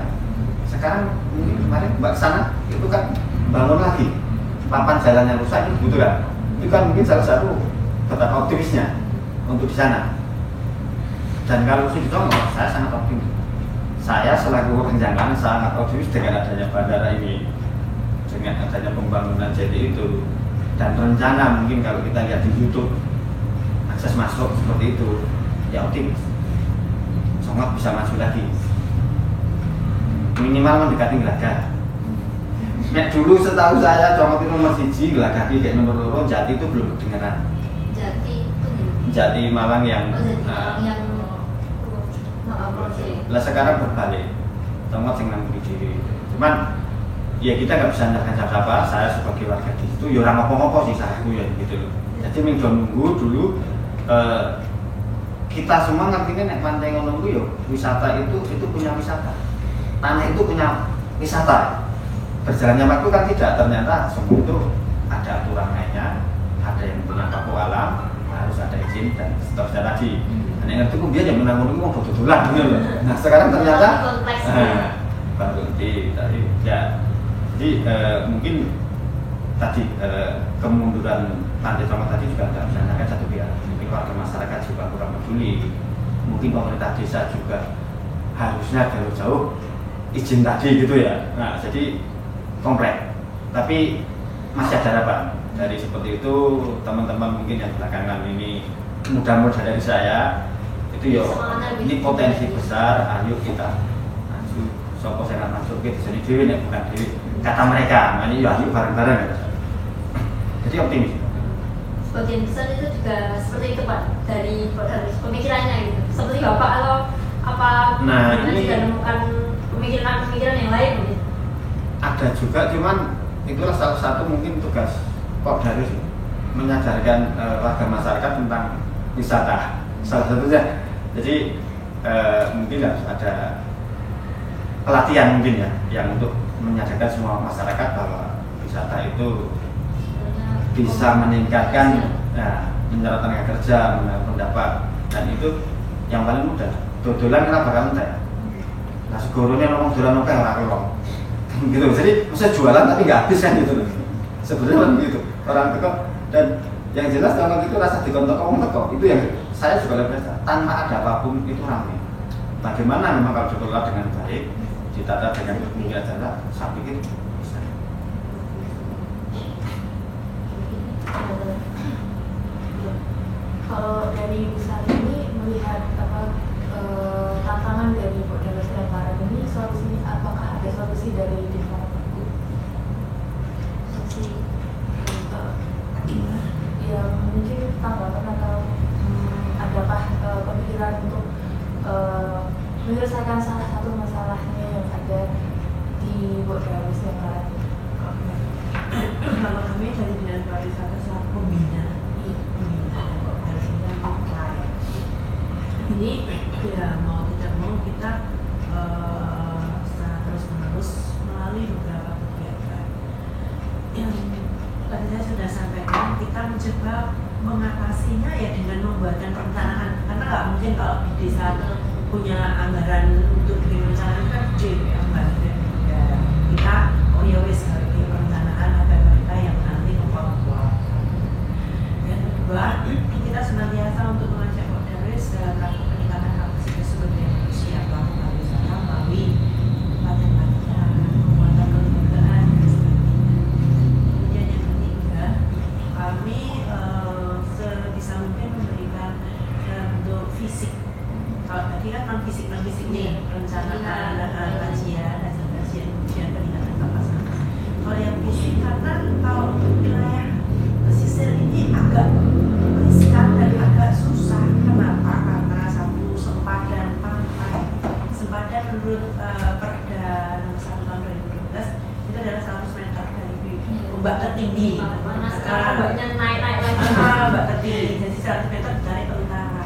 Sekarang mungkin kemarin Mbak sana itu kan bangun lagi papan jalannya rusak itu kebetulan itu kan mungkin salah satu betapa optimisnya untuk di sana. Dan kalau di Congot saya sangat optimis. Saya selaku penjangkaan sangat optimis dengan adanya bandara ini, dengan adanya pembangunan JT itu, dan rencana mungkin kalau kita lihat di YouTube akses masuk seperti itu, ya optimis. Congot bisa maju lagi. Minimal mendekati Gelaga. Nek dulu setahu saya Congot itu nomor 1, Gelaga kayak nomor 2, Jati itu belum kedengeran. Jati Malang yang lah sekarang berbalik. Congot yang nang diri. Cuman ya kita nggak bisa nyatakan apa. Saya sebagai warga di situ, ya orang apa-apa sih saya ya gitu loh. Jadi minggu nunggu dulu kita semua ngertinya nek pantai ngono ya wisata itu punya wisata. Tanah itu punya wisata. Berjalannya waktu kan tidak, ternyata semua itu ada aturan mainnya, ada yang punya paku alam, harus ada izin dan seterusnya tadi. Dan yang ngerti biar yang menanggung mau betul-betulan gitu loh. Nah sekarang ternyata baru Jadi mungkin tadi kemunduran Pantai Trauma tadi juga tidak bisa hanya satu pihak. Mungkin warga masyarakat juga kurang peduli. Mungkin pemerintah desa juga harusnya jauh-jauh izin tadi gitu ya. Nah, jadi komplek. Tapi masih ada harapan. Dari seperti itu teman-teman mungkin yang belakangan ini mudah-mudahan dari saya itu ya ini potensi besar. Ayo kita maju. Sopo saya masuk ke sini dewi nih bukan dewi. Kata mereka, nah ini ayo bareng-bareng ya. Jadi optimis. Sebagian besar itu juga seperti itu Pak dari pemikirannya gitu. Seperti Bapak atau apa ini juga menemukan pemikiran yang lain gitu. Ada juga, cuman itulah salah satu mungkin tugas Kopdarus menyadarkan warga masyarakat tentang wisata salah satunya. Jadi mungkin harus ada pelatihan mungkin ya yang untuk menyadarkan semua masyarakat bahwa wisata itu bisa meningkatkan menyerap tenaga kerja, menyerap pendapat, dan itu yang paling mudah. Dodolan kenapa bakal entek? Nah segoronya ngomong dolan oke ora kelong. Gitu. Jadi bisa jualan tapi nggak habis kan gitu. Sebenarnya kan gitu. Orang teko dan yang jelas kalau itu rasa dikontok ngomong teko. Itu yang saya juga lebih tanpa ada apapun itu ramai. Bagaimana memang kalau dikelola dengan baik, ditata dengan berpikir jalan, saya pikir bisa. Kalau dari besar ini melihat tantangan dari Kopdarus Lebaran ini, solusi apakah ada solusi dari Departemen? Solusi ya mungkin tanggapan atau adakah pemikiran untuk menyelesaikan salah satu masalahnya yang ada di Kopdarus Lebaran? Kalau kami dari Dinas Pariwisata selaku pembina ini ya mau tidak mau kita secara terus menerus melalui beberapa kegiatan yang tadi saya sudah sampaikan, kita mencoba mengatasinya ya dengan membuatkan perencanaan, karena nggak mungkin kalau di desa punya anggaran untuk bikin perencanaan kan gede ya mbak ya, kita ya wis bikin perencanaan agar mereka yang nanti membawa. Yang kedua, kita senantiasa untuk mengajak Kopdarus dalam rangka peningkatan kapasitas sumber daya manusia pelaku pariwisata melalui pelatihan-pelatihan, penguatan kelembagaan dan sebagainya. Kemudian yang ketiga, kami sebisa mungkin memberikan dalam bentuk fisik. Kalau tadi kan non fisik nih perencanaan, kajian, hasil kajian, kemudian peningkatan kapasitas. Kalau yang fisik karena kalau wilayah pesisir ini agak riskan dan agak susah. Kenapa? Karena satu sempadan pantai, sempadan menurut Perda nomor 1 tahun 2012 itu adalah 100 meter dari ombak tertinggi. Sekarang ombaknya naik lagi. Ombak tertinggi, jadi 100 meter dari ke utara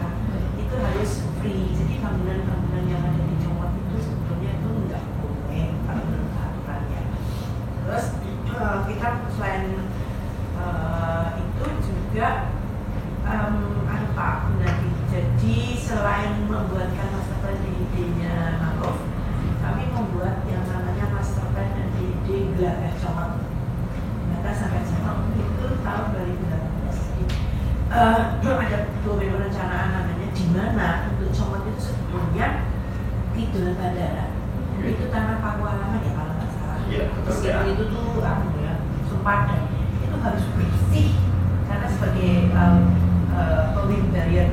itu harus free. Jadi bangunan-bangunan yang ada di Jawa itu sebetulnya itu nggak boleh kalau menurut aturannya. Terus kita selain itu juga ada Pak Gunadi. Jadi selain membuatkan master plan DID-nya Makov, kami membuat yang namanya master plan dan DID Gelar Comot. Data sampai Comot itu tahun 2018. Ada dokumen perencanaan namanya di mana untuk Comot itu sebetulnya kidul bandara. Itu tanah pangku halaman ya kalau nggak salah. Iya, betul ya. Itu tuh sempadan itu harus bersih karena sebagai pemimpin barrier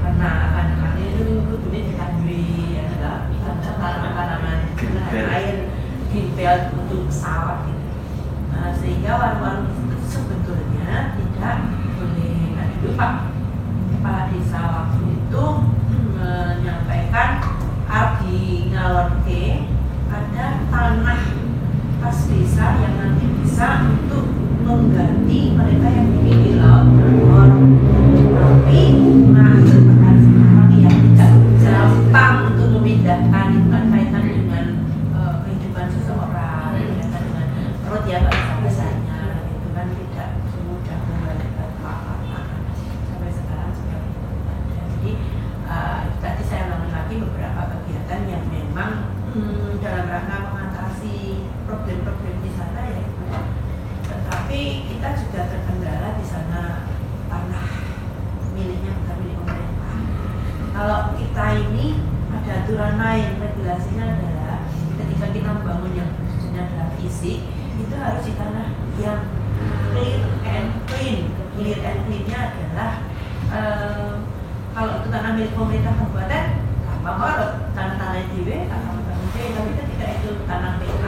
karena akan itu kemudian ditandui adalah tanaman-tanaman air gimbal untuk pesawat gitu. Sehingga warung-warung itu sebetulnya tidak boleh. Nah itu Pak Kepala Desa waktu itu menyampaikan di Ngalorke ada tanah pas desa yang nanti bisa untuk mengganti mereka yang tinggi di laut tapi sekarang yang tidak gampang untuk memindahkan itu kan kaitan dengan kehidupan seseorang, kaitan dengan perut ya bahasa-bahasanya itu kan tidak semudah mengembalikan apa-apa sampai sekarang seperti itu. Jadi tadi saya ulangi lagi beberapa kegiatan yang memang dalam rangka mengatasi Tapi kita juga terkendala di sana tanah miliknya bukan milik pemerintah. Kalau kita ini ada aturan main, regulasinya adalah ketika kita membangun yang khususnya adalah fisik, itu harus di tanah yang clear and clean. Clear and clean-nya adalah kalau itu tanah milik pemerintah kabupaten, kalau tanah-tanah DW atau tapi ketika itu tanah PK,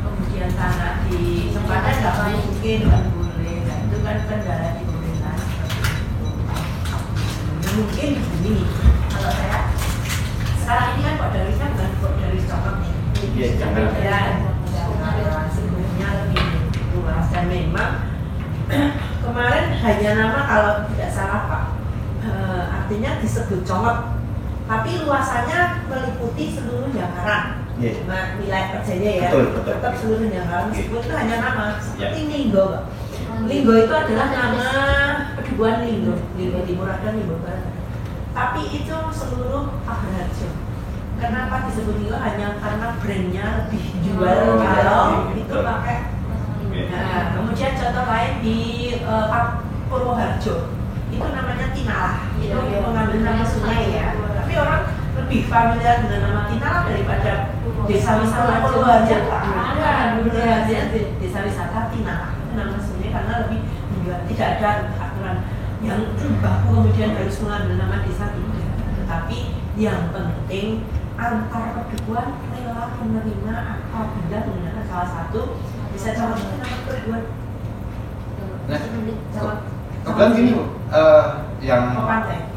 kemudian tanah di tempatnya nggak mungkin, nggak boleh. Nah, itu kan kendala di pemerintahan seperti itu. Mungkin begini, kalau saya sekarang ini kan Pak Darwisnya bukan Pak Darwis coklat nih. Iya, jangan. Ya, sebelumnya lebih luas dan memang kemarin hanya nama kalau tidak salah Pak, artinya disebut coklat. Tapi luasannya meliputi seluruh Jangkaran, wilayah Perjaya ya, betul. tetap seluruh Jangkaran. Meskipun itu hanya nama, seperti Linggo, Pak. Hmm. Linggo itu adalah nama Pedukuhan Linggo, Linggo Timur dan Linggo Barat. Tapi itu seluruh Agraharjo. Kenapa disebut Linggo? Hanya karena brandnya lebih jual kalau itu pakai. Nah, kemudian contoh lain di Purwoharjo, itu namanya Tinalah. Itu mengambil nama sungai ya. Tapi orang lebih familiar dengan nama Tinalah daripada desa wisata Purwoharjo. Ada desa wisata Tinalah, itu nama sungai karena lebih menjual. Tidak ada aturan yang baku kemudian harus mengambil nama desa tidak. Tetapi yang penting antar pedukuhan rela menerima apabila menggunakan salah satu desa camat itu nama pedukuhan. Kebetulan gini Bu, yang Pantai.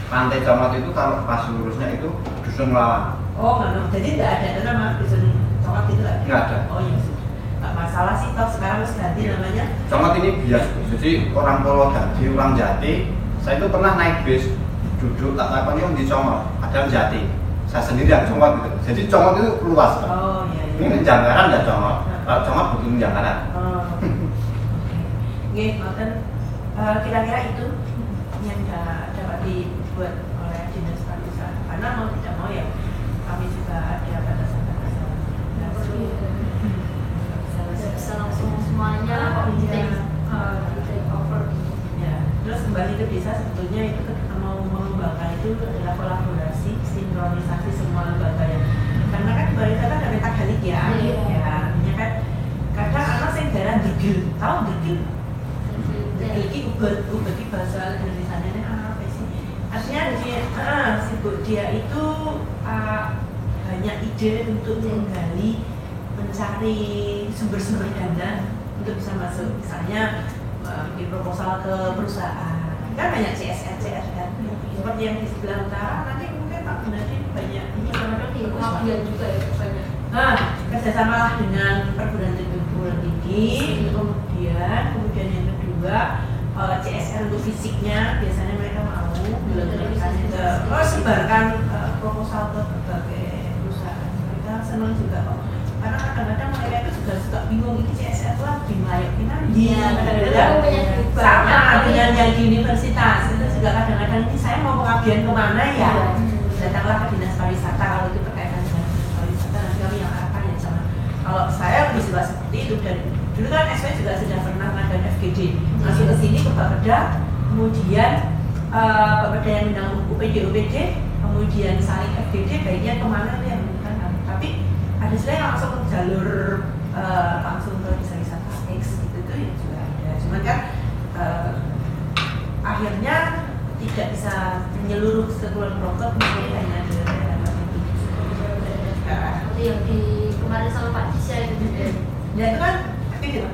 Pantai Camat itu kalau pas lurusnya itu Dusun Lawan. Oh nggak, jadi tidak ada nama dusun camat itu lagi. Nggak ada. Oh iya sudah. Nggak masalah sih, toh sekarang harus ganti namanya. Camat ini bias, jadi orang Purwodadi, orang Jati. Saya itu pernah naik bis, duduk tak apa nih di Camat, ada yang Jati. Saya sendiri yang Camat gitu. Jadi Camat itu luas kan. Oh iya. Ini Jangkaran nggak Camat. Kalau Camat bukan Jangkaran. Oh. Oke, Martin. Kira-kira itu yang dapat dibuat oleh dinas pariwisata. Karena mau tidak mau ya, kami juga ada batasan-batasan. Bisa langsung semuanya di take over. Ya, terus kembali ke desa sebetulnya itu ketika mau mengembangkan itu adalah kolaborasi, sinkronisasi semua lembaga yang. Karena kan di pariwisata ada metagenik ya, ya, artinya kan kadang anak saya daerah degil, tahu degil? Degil ubah bahasa Indonesianya ini apa sih? Artinya dia itu banyak ide untuk menggali, mencari sumber-sumber dana untuk bisa masuk, misalnya bikin proposal ke perusahaan. Kan banyak CSR seperti yang di sebelah utara. Nanti mungkin Pak Gunadi banyak ini Kadang di pengabdian juga ya banyak. kerjasamalah dengan perguruan tinggi, kemudian yang kedua CSR untuk fisiknya biasanya mereka mau sebarkan proposal ke berbagai perusahaan. Mereka senang juga kok. Karena kadang-kadang mereka itu juga suka bingung ini CSR itu lebih melayakin aja. Sama dengan yang di universitas itu juga kadang-kadang ini saya mau pengabdian kemana ya? Datanglah ke dinas pariwisata kalau itu berkaitan dengan dinas pariwisata, nanti kami yang akan ya sama. Kalau saya lebih suka seperti itu, dan dulu kan SW juga sudah pernah mengadakan FGD masuk ke sini ke Bapeda, kemudian Bapeda yang undang UPD, kemudian saling FGD baiknya kemana tuh yang menggunakan, tapi ada juga yang langsung ke jalur langsung ke desa wisata X gitu tuh yang juga ada, cuman kan akhirnya tidak bisa menyeluruh ke Kulon Progo, mungkin hanya di daerah itu. Seperti yang di kemarin sama Pak Cisya itu juga. Ya itu kan gitu.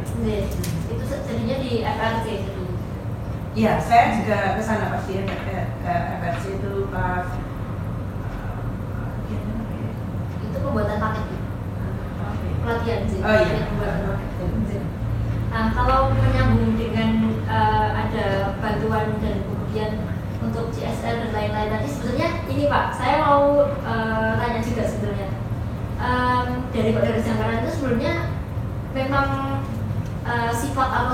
Itu jadinya di FRC itu. Iya, saya juga ke sana pasti ya, ke FRC itu pas Itu pembuatan paket ya? Pelatihan sih. Oh iya. Pembuatan paket. Nah, kalau menyambung dengan ada bantuan dan kemudian untuk CSR dan lain-lain tadi, sebetulnya ini Pak, saya mau tanya juga sebetulnya dari Pak Darwis Jangkaran itu sebelumnya memang sifat atau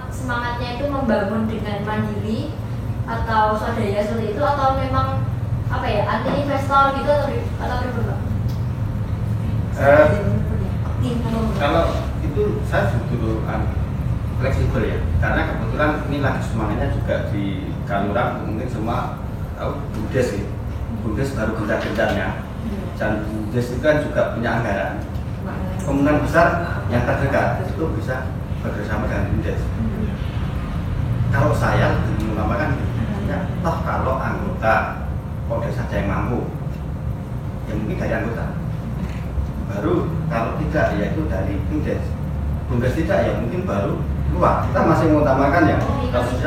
semangatnya itu membangun dengan mandiri atau swadaya seperti itu, atau memang apa ya, anti investor gitu atau berapa? Kalau itu saya justru fleksibel ya, karena kebetulan ini lagi semangatnya juga di Kanurang, mungkin semua tahu BUMDes sih, BUMDes baru gencar-gencarnya, dan BUMDes itu kan juga punya anggaran. Kemungkinan besar yang terdekat itu bisa bekerjasama dengan BUMDes. Kalau saya mengamalkan, ya, toh kalau anggota Polres saja yang mampu, ya mungkin dari anggota. Baru kalau tidak, ya itu dari BUMDes. BUMDes tidak, ya mungkin baru luar. Kita masih mengutamakan ya, masih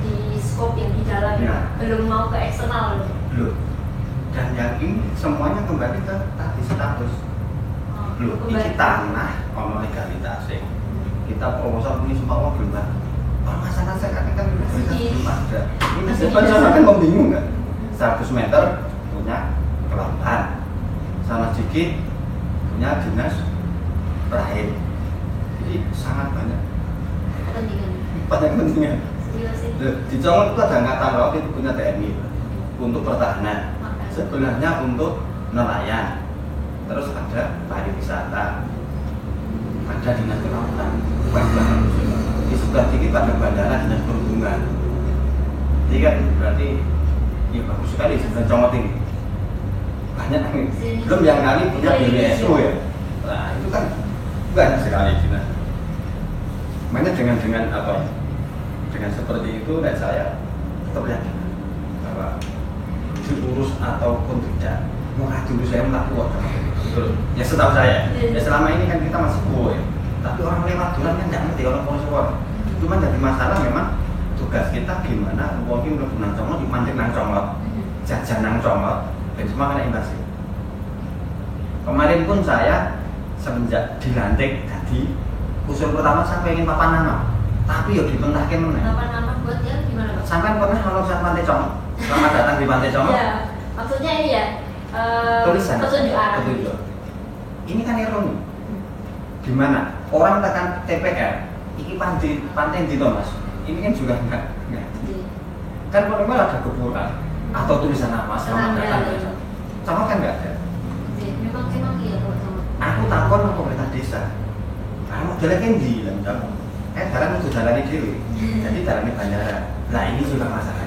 di skop yang di dalam, ya. Belum mau ke eksternal loh. Belum. Dan yang ini semuanya kembali ke tadi status. Belum, ini tanah, ono legalitas. Kita proposal ini semua belum ada. Masalah sekarang kan belum ada. Ini sebenarnya kan membingung kan. 100 meter punya kelautan, sana sedikit punya dinas terakhir. Jadi sangat banyak kepentingan. Di Colong itu ada angkatan laut itu punya TNI untuk pertahanan, sebenarnya untuk nelayan, terus ada pariwisata, ada dinas kelautan, di sebelah dikit ada bandara dinas perhubungan. Jadi kan berarti ya bagus sekali sebenarnya Congot ini. Banyak belum yang kali punya BWSO ya. Nah itu kan banyak sekali dinas. Makanya dengan apa ya? Dengan seperti itu dan saya tetap yakin bahwa diurus ataupun tidak mau dulu saya tak kuat betul ya setahu saya ya selama ini kan kita masih kuat ya. Tapi orang lewat duluan kan nggak ngerti orang sponsor. Cuma jadi masalah memang tugas kita gimana mungkin mlebu nang Congot dipantik nang Congot jajan nang Congot dan semua kena imbas. Kemarin pun saya semenjak dilantik jadi usul pertama saya pengen papan nama, tapi ya dibentahkan mana? Papan nama buat ya gimana Pak? Sampai pernah kalau saya Pantai Congot, selamat datang di Pantai Congot. Iya, maksudnya ini ya. Tulisan. Petunjuk arah. Petunjuk. Ini kan ironi. Gimana? Orang tekan TPR, ini pantai di Thomas. Ini kan juga enggak. Kan minimal ada kuburan atau tulisan nama selamat datang. Sama kan enggak ada. Memang iya kalau sama. Aku takon sama pemerintah desa. Kamu jalan kan di dalam jalan untuk jalani diri. Jadi jalani bandara. Nah ini juga masalah.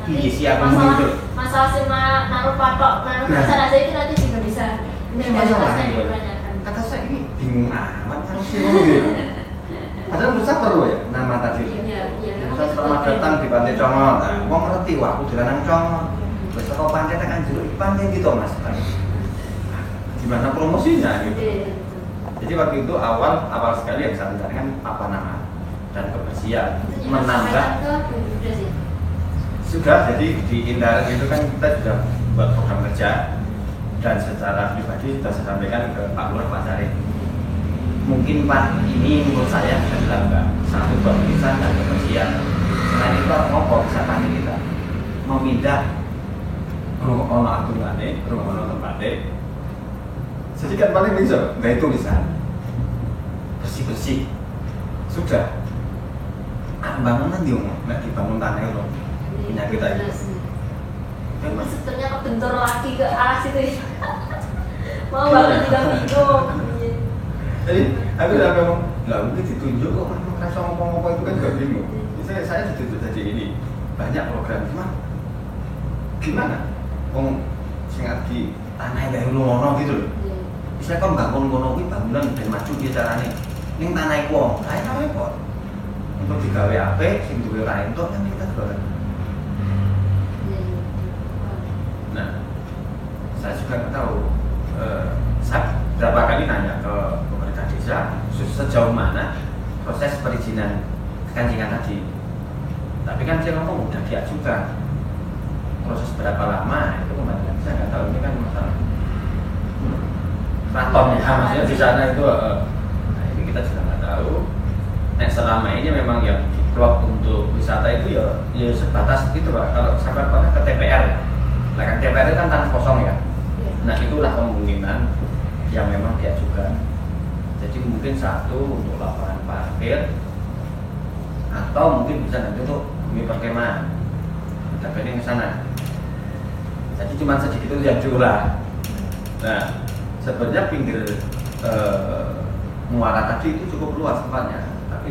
Ini siapa muncul? Masalah sama naruh patok, naruh tulisan aja itu nanti juga bisa. Ini masalah. Dipertanyakan. Kata saya ini bingung amat harus gitu. Padahal menurut saya perlu ya nama tadi. Iya. Saya selamat datang di Pantai Congot. Wong ngerti wah aku jalan Congot. Terus kalau pantai tekan jero pantai gitu Mas. Gimana promosinya gitu. Jadi waktu itu awal sekali yang saya rencanakan apa nama dan kebersihan menambah sudah. Jadi di Indah itu kan kita sudah buat program kerja dan secara pribadi sudah saya sampaikan ke Pak Lurah Pak Sarif. Mungkin Pak ini menurut saya adalah enggak satu tulisan dan kebersihan. Selain itu mau bisa tanya kita memindah rumah aturannya, rumah tempatnya. Jadi kan paling bisa nggak tulisan bersih sudah. Bangunan dia nggak dibangun tanah itu punya kita itu. Tapi sebetulnya kebentur lagi ke arah situ. Mau bangun juga bingung. Jadi aku udah ngomong, nggak mungkin ditunjuk kok merasa ngomong-ngomong itu kan juga bingung. Saya ditunjuk jadi ini banyak program gimana? Singkat di tanah yang ngono gitu loh. Bisa kan bangun ngono kuwi bangunan ben maju ki carane. Ning tanah iku wong, ae nawe kok. Untuk digawe apik sing duwe ora entuk kan kita jualan. Nah, saya juga nggak tahu. Saya berapa kali nanya ke pemerintah desa sejauh mana proses perizinan kekancingan tadi. Tapi kan saya ngomong udah diajukan. Proses berapa lama itu kemarin saya nggak tahu, ini kan masalah keraton ya, maksudnya di sana itu nah ini kita juga nggak tahu. Nah selama ini memang yang diplot untuk wisata itu ya sebatas itu Pak. Kalau sampai pernah ke TPR, nah kan TPR itu kan tanah kosong ya. Nah itulah kemungkinan yang memang diajukan. Jadi mungkin satu untuk lapangan parkir atau mungkin bisa nanti untuk bumi perkemahan. Kita pengen ke sana. Jadi cuma sedikit itu yang curah. Nah sebenarnya pinggir muara tadi itu cukup luas tempatnya. tapi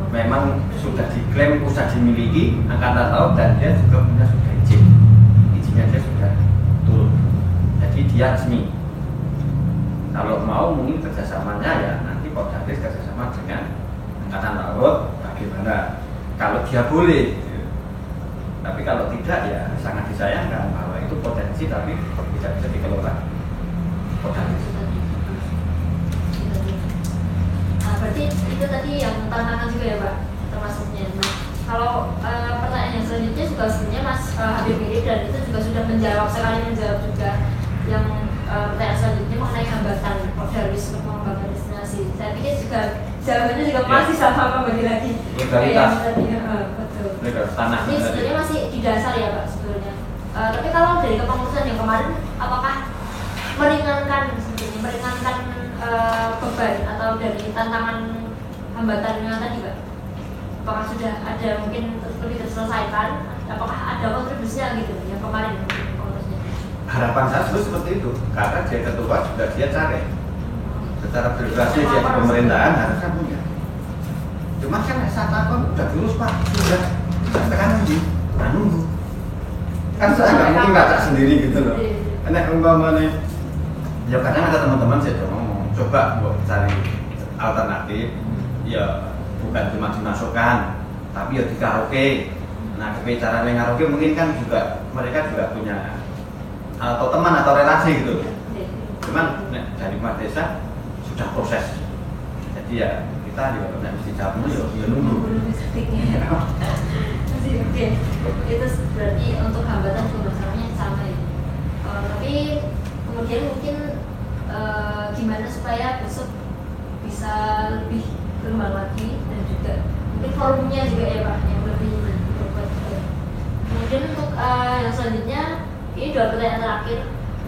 memang sudah diklaim, sudah dimiliki angkatan laut, dan dia juga punya sudah izinnya dia sudah turun, jadi dia resmi. Kalau mau mungkin kerjasamanya ya nanti Poltekkes kerjasama dengan angkatan laut bagaimana, kalau dia boleh. Tapi kalau tidak ya sangat disayangkan bahwa itu potensi tapi tidak bisa dikelola Poltekkes. Berarti itu tadi yang tantangan juga ya Pak, termasuknya. Nah, kalau pertanyaan yang selanjutnya juga sebenarnya Mas Habib mirip, dan itu juga sudah menjawab juga yang pertanyaan selanjutnya mengenai hambatan Poltekkes untuk mengembangkan destinasi. Saya pikir juga jawabannya juga masih sama kembali lagi. Legalitas. Betul. Legalitas tanah. Ini sebenarnya masih di dasar ya Pak sebetulnya. Tapi kalau dari kepengurusan yang kemarin, apakah meringankan beban atau dari tantangan hambatannya tadi Pak? Apakah sudah ada mungkin lebih terselesaikan? Apakah ada kontribusinya gitu yang kemarin pengurusnya? Harapan saya seperti itu, karena dia ketua juga dia cari. Secara birokrasi dia di pemerintahan harusnya punya. Cuma kan S1 kan udah lulus Pak, sudah sekarang nunggu. Kan saya nggak mungkin ngacak sendiri gitu loh. Enak umpamanya, ya kadang ada teman-teman saya ngomong, coba buat cari alternatif, ya bukan cuma dimasukkan, tapi ya di karaoke. Nah, cara karaoke mungkin kan juga mereka juga punya atau teman atau relasi gitu. Cuman dari Mas Desa sudah proses, jadi ya kita juga tidak mesti cabut ya nunggu. Oke, itu berarti untuk hambatan juga masalahnya sama ya. Tapi kemudian mungkin gimana supaya besok bisa lebih berkembang lagi, dan juga mungkin forumnya juga ya Pak yang lebih berbuat. Kemudian untuk yang selanjutnya, ini 2 pertanyaan terakhir,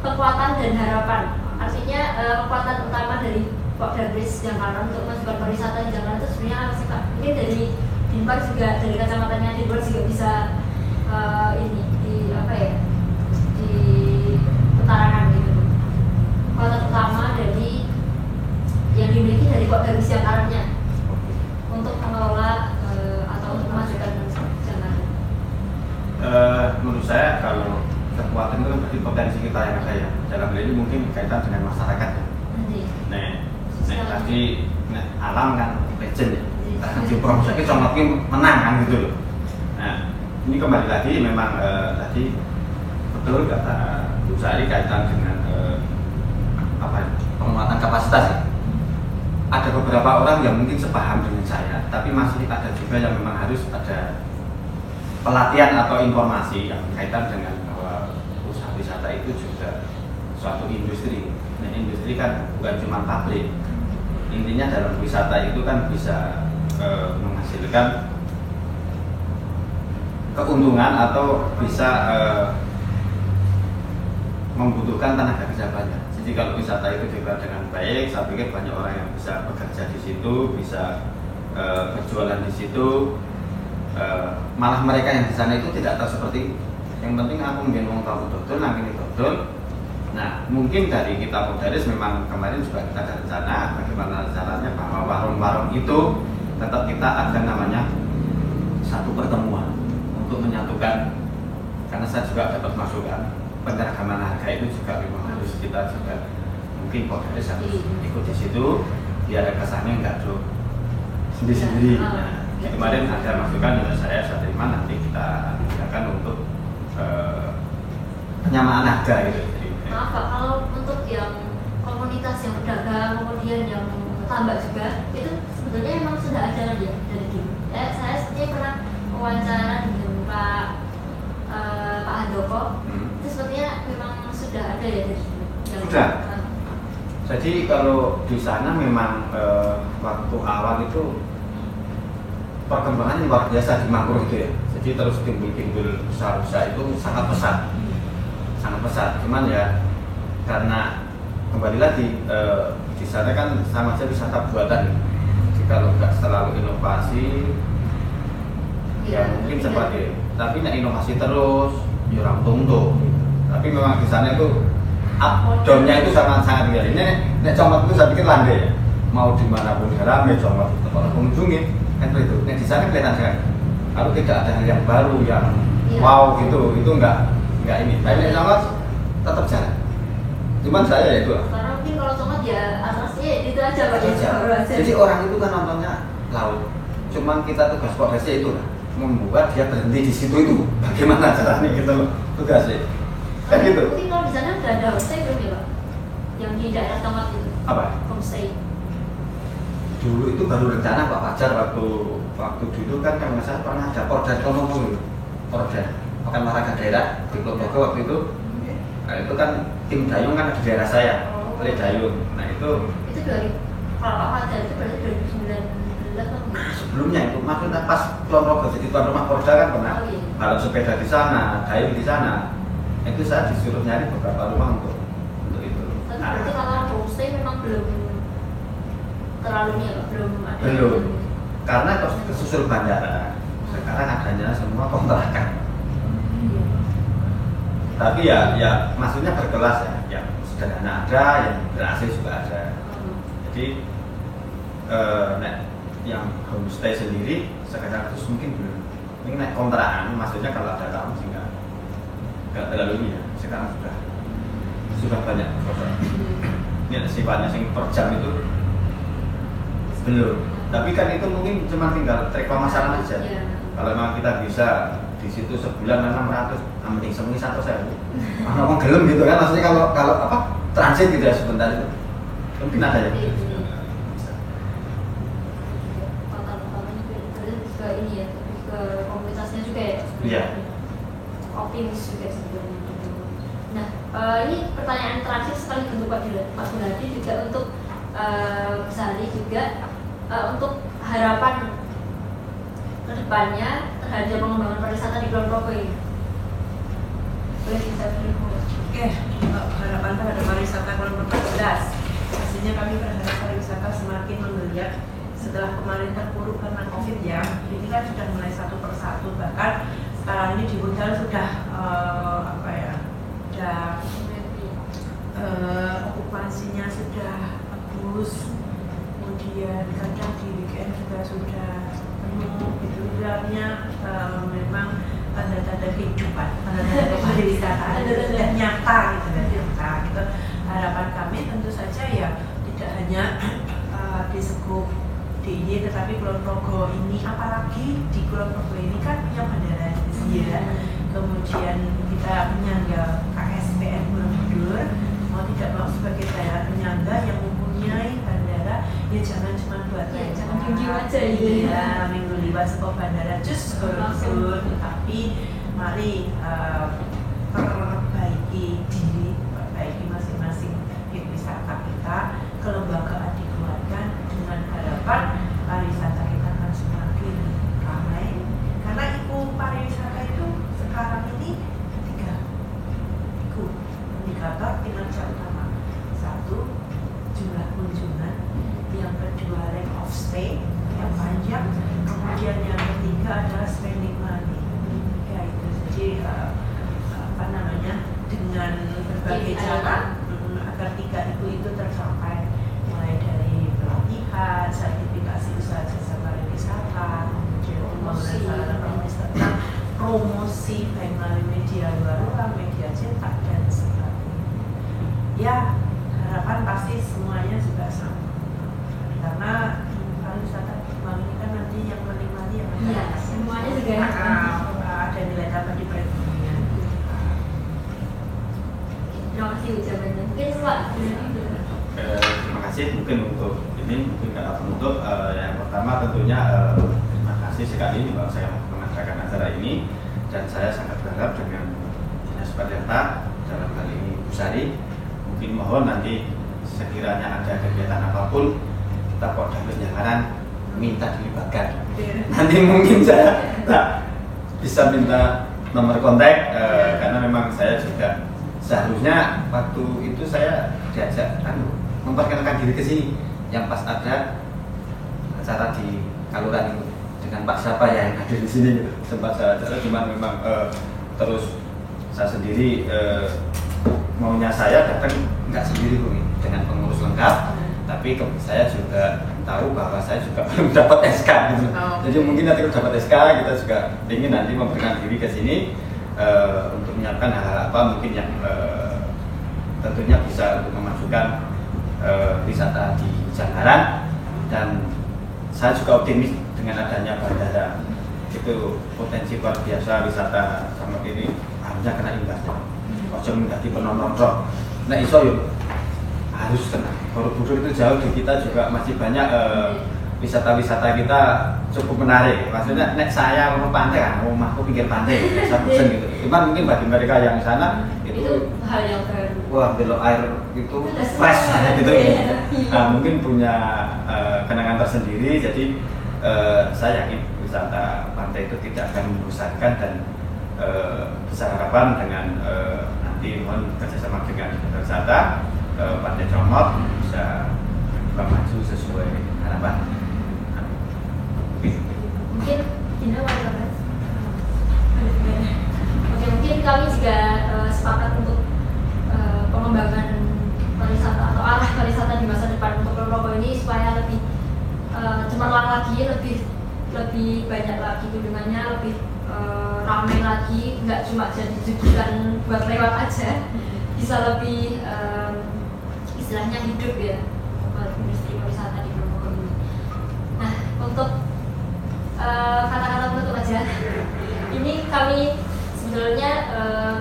kekuatan dan harapan. Artinya kekuatan utama dari Poltekkes Jakarta untuk memajukan pariwisata di Jakarta itu sebenarnya apa sih Pak? Mungkin dari Dinpar juga, dari kacamatanya Dinpar juga bisa diutarakan gitu. Kekuatan utama dari yang dimiliki dari Poltekkes Jakarta untuk mengelola atau untuk memajukan Jakarta. Menurut saya kalau kekuatan itu kan berarti potensi kita yang ada ya. Dalam hal ini mungkin kaitan dengan masyarakat ya. Tadi alam kan legend ya. Di prosesnya contoh menang kan gitu loh. Nah, ini kembali lagi memang tadi betul kata Bu Sari kaitan dengan penguatan kapasitas ya. Ada beberapa orang yang mungkin sepaham dengan saya, tapi masih ada juga yang memang harus ada pelatihan atau informasi yang kaitan dengan bahwa usaha wisata itu juga suatu industri. Nah, industri kan bukan cuma pabrik. Intinya dalam wisata itu kan bisa menghasilkan keuntungan atau bisa membutuhkan tenaga kerja banyak. Jadi kalau wisata itu juga dengan baik, saya pikir banyak orang yang bisa bekerja di situ, bisa berjualan di situ. Malah mereka yang di sana itu tidak tahu seperti yang penting aku mungkin mau tahu betul, nanti betul. Nah, mungkin dari kita Poltekkes memang kemarin juga kita ada rencana bagaimana caranya bahwa warung-warung itu tetap kita ada namanya satu pertemuan untuk menyatukan, karena saya juga dapat masukan penyeragaman harga itu juga memang harus kita juga mungkin Poltekkes harus ikut di situ biar kesannya enggak tuh sendiri-sendiri. Nah, kemarin ada masukan yang saya terima, nanti kita gunakan untuk penyamaan harga gitu. Maaf Pak, kalau untuk yang komunitas yang berdagang kemudian yang tambak juga, itu sebetulnya memang sudah ada ya dari dulu. Saya sepertinya pernah wawancara dengan Pak Handoko, itu sepertinya memang sudah ada ya dari dulu. Sudah. Jadi kalau di sana memang waktu awal itu perkembangan luar biasa di makro itu ya. Jadi terus timbul usaha-usaha itu sangat pesat. Cuman ya karena kembali lagi di sana kan sama saja wisata buatan. Jadi kalau nggak terlalu inovasi ya mungkin seperti, tapi nek inovasi terus ya orang tunggu. Tapi memang di sana itu up downnya itu sangat tinggi. Ini nek comot itu saya pikir landai ya. mau dimanapun rame, cuma orang mengunjungi kan itu. Nah di sana kelihatan sekali. Kalau tidak ada hal yang baru yang wow gitu, itu enggak ini. Tapi Congot tetap jalan. Cuman saya ya itu. Karena mungkin kalau Congot ya atrasnya itu aja Pak. Jadi orang itu kan nontonnya laut. Cuman kita tugas progresnya itu lah, membuat dia berhenti di situ itu. Bagaimana caranya gitu loh tugasnya. Kan gitu. Mungkin kalau di sana udah ada homestay belum ya Pak? Yang di daerah Congot itu. Apa? Homestay. Dulu itu baru rencana Pak Fajar waktu dulu kan kalau saya pernah ada Porda Konomo, Porda Pekan Olahraga Daerah di Ponorogo waktu itu. Nah itu kan tim dayung kan ada di daerah saya, oleh dayung. Nah itu dari kalau ada itu berarti 2019 kan? Sebelumnya itu maksudnya pas Ponorogo jadi tuan rumah Porda kan pernah balap sepeda di sana, dayung di sana. Itu saya disuruh nyari beberapa rumah untuk itu. Tapi berarti kalau homestay memang belum terlalu nih Pak, belum ada. Belum, karena kesusul bandara. Sekarang adanya semua kontrakan. Tapi ya maksudnya berkelas ya, yang sederhana ada, yang ber-AC juga ada. Jadi yang homestay sendiri sekarang terus mungkin belum. Ini naik kontrakan, maksudnya kalau ada tamu sih nggak terlalu ini ya. Sekarang sudah banyak kontrakan. Ini sifatnya sing per jam itu belum. Tapi kan itu mungkin cuma tinggal trik pemasaran aja. Kalau memang kita bisa di situ sebulan 600, mending seminggu 1.000. Orang gelem gitu kan, maksudnya kalau apa transit gitu ya sebentar itu mungkin ada ya. Ke ini ya, ke komunitasnya juga ya. Iya. Optimis juga sebenarnya. Nah, ini pertanyaan terakhir sekali untuk Pak Gunadi juga untuk Sari juga untuk harapan kedepannya terhadap pengembangan pariwisata di Kulon Progo ini. Boleh kita beri. Oke, harapan terhadap pariwisata Kulon Progo jelas. Pastinya kami berharap pariwisata semakin menggeliat setelah kemarin terpuruk karena COVID ya. Ini kan sudah mulai satu persatu, bahkan sekarang ini di hotel sudah okupasinya sudah bagus, kemudian kadang di weekend juga sudah penuh gitu. Sebenarnya memang tanda-tanda kehidupan, tanda-tanda pariwisata sudah nyata gitu. Nah, gitu. Harapan kami tentu saja ya tidak hanya di Sekup DIY tetapi Kulon Progo ini, apalagi di Kulon Progo ini kan punya bandara ya. Kemudian kita menyangga KSPN Borobudur, mau tidak mau sebagai daerah penyangga yang mempunyai bandara, ya jangan cuma buat jangan tunjuk aja ya minggu liwat sebuah bandara cus Borobudur, tapi mari perbaiki diri, perbaiki masing-masing objek wisata kita, kelembagaan dikeluarkan dengan harapan pariwisata kita akan semakin ramai. Karena pariwisata itu sekarang ini 3 indikator kinerja utama. 1, jumlah kunjungan, yang kedua length of stay yang panjang, kemudian yang ketiga adalah spending money. Ya itu, jadi dengan berbagai cara agar 3 itu tercapai, mulai dari pelatihan, sertifikasi usaha jasa pariwisata, kemudian pembangunan sarana pariwisata, promosi baik melalui media luar, media cetak dan sebagainya. Ya, harapan pasti semuanya juga sama. Karena pariwisata Bang ini kan nanti yang menikmati yang semuanya juga ada nilai tambah di perekonomian. Terima kasih ucapannya. Mungkin Pak. Terima kasih mungkin untuk kata penutup yang pertama tentunya terima kasih sekali bahwa saya mengadakan acara ini, dan saya sangat berharap dengan Dinas Pariwisata dalam hal ini Bu Sari, mungkin mohon nanti sekiranya ada kegiatan apapun kita Polda Penjagaran minta dilibatkan. Nanti mungkin saya bisa minta nomor kontak karena memang saya juga seharusnya waktu itu saya diajak memperkenalkan diri ke sini yang pas ada acara di Kaluran itu dengan Pak siapa ya yang hadir di sini gitu. Sempat saya acara, cuman memang terus saya sendiri maunya saya datang nggak sendiri dengan pengurus lengkap, tapi tapi saya juga tahu bahwa saya juga belum dapat SK gitu. Jadi mungkin nanti kalau dapat SK kita juga ingin nanti memberikan diri ke sini untuk menyiapkan hal-hal apa mungkin yang tentunya bisa untuk memajukan wisata di Janggaran. Dan saya juga optimis dengan adanya bandara, itu potensi luar biasa wisata sama ini harusnya kena imbasnya. Ojo menjadi penonton. Nah iso yuk harus kena. Borobudur itu jauh di kita juga masih banyak wisata-wisata kita cukup menarik. Maksudnya nek saya mau pantai kan, rumahku pinggir pantai, saya pesen gitu. Cuman mungkin bagi mereka yang sana itu hal yang baru. Wah belok air itu fresh gitu. Nah, mungkin punya kenangan tersendiri. Jadi saya yakin wisata pantai itu tidak akan membosankan dan besar harapan dengan nanti mohon kerjasama dengan wisata Pantai Comot bisa maju sesuai harapan. Mungkin Dina mau tambah? Oke, mungkin kami juga sepakat untuk pengembangan pariwisata atau arah pariwisata di masa depan untuk Ponorogo ini supaya lebih cemerlang lagi, lebih banyak lagi kunjungannya, lebih ramai lagi, nggak cuma jadi jujuran buat lewat aja, bisa lebih istilahnya hidup ya industri pariwisata di Ponorogo ini. Nah, untuk kata-kata penutup aja, ini kami sebetulnya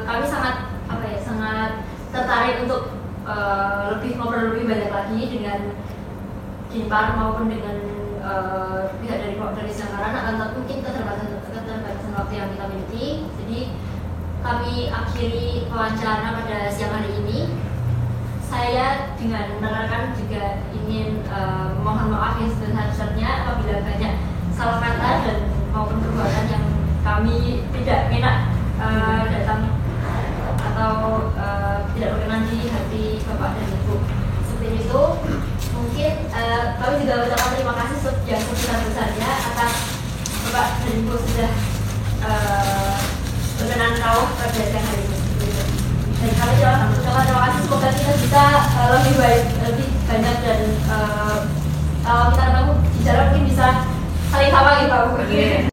kami sangat tertarik untuk lebih ngobrol lebih banyak lagi dengan Dinpar maupun dengan pihak dari Janggaran, akan tapi mungkin keterbatasan waktu yang kita miliki. Jadi kami akhiri wawancara pada siang hari ini. Saya dengan rekan-rekan juga ingin mohon maaf yang sebesar-besarnya apabila banyak salah kata dan maupun perbuatan yang kami tidak enak datang atau tidak berkenan di hati Bapak dan Ibu. Seperti itu, mungkin kami juga mengucapkan terima kasih yang sebesar-besarnya atas Bapak dan Ibu sudah berkenan rawuh pada siang hari ini. Dan kami ucapkan terima kasih, semoga kita bisa lebih baik, lebih banyak dan kalau kita ketemu di jalan mungkin bisa saling sapa gitu Pak Bu.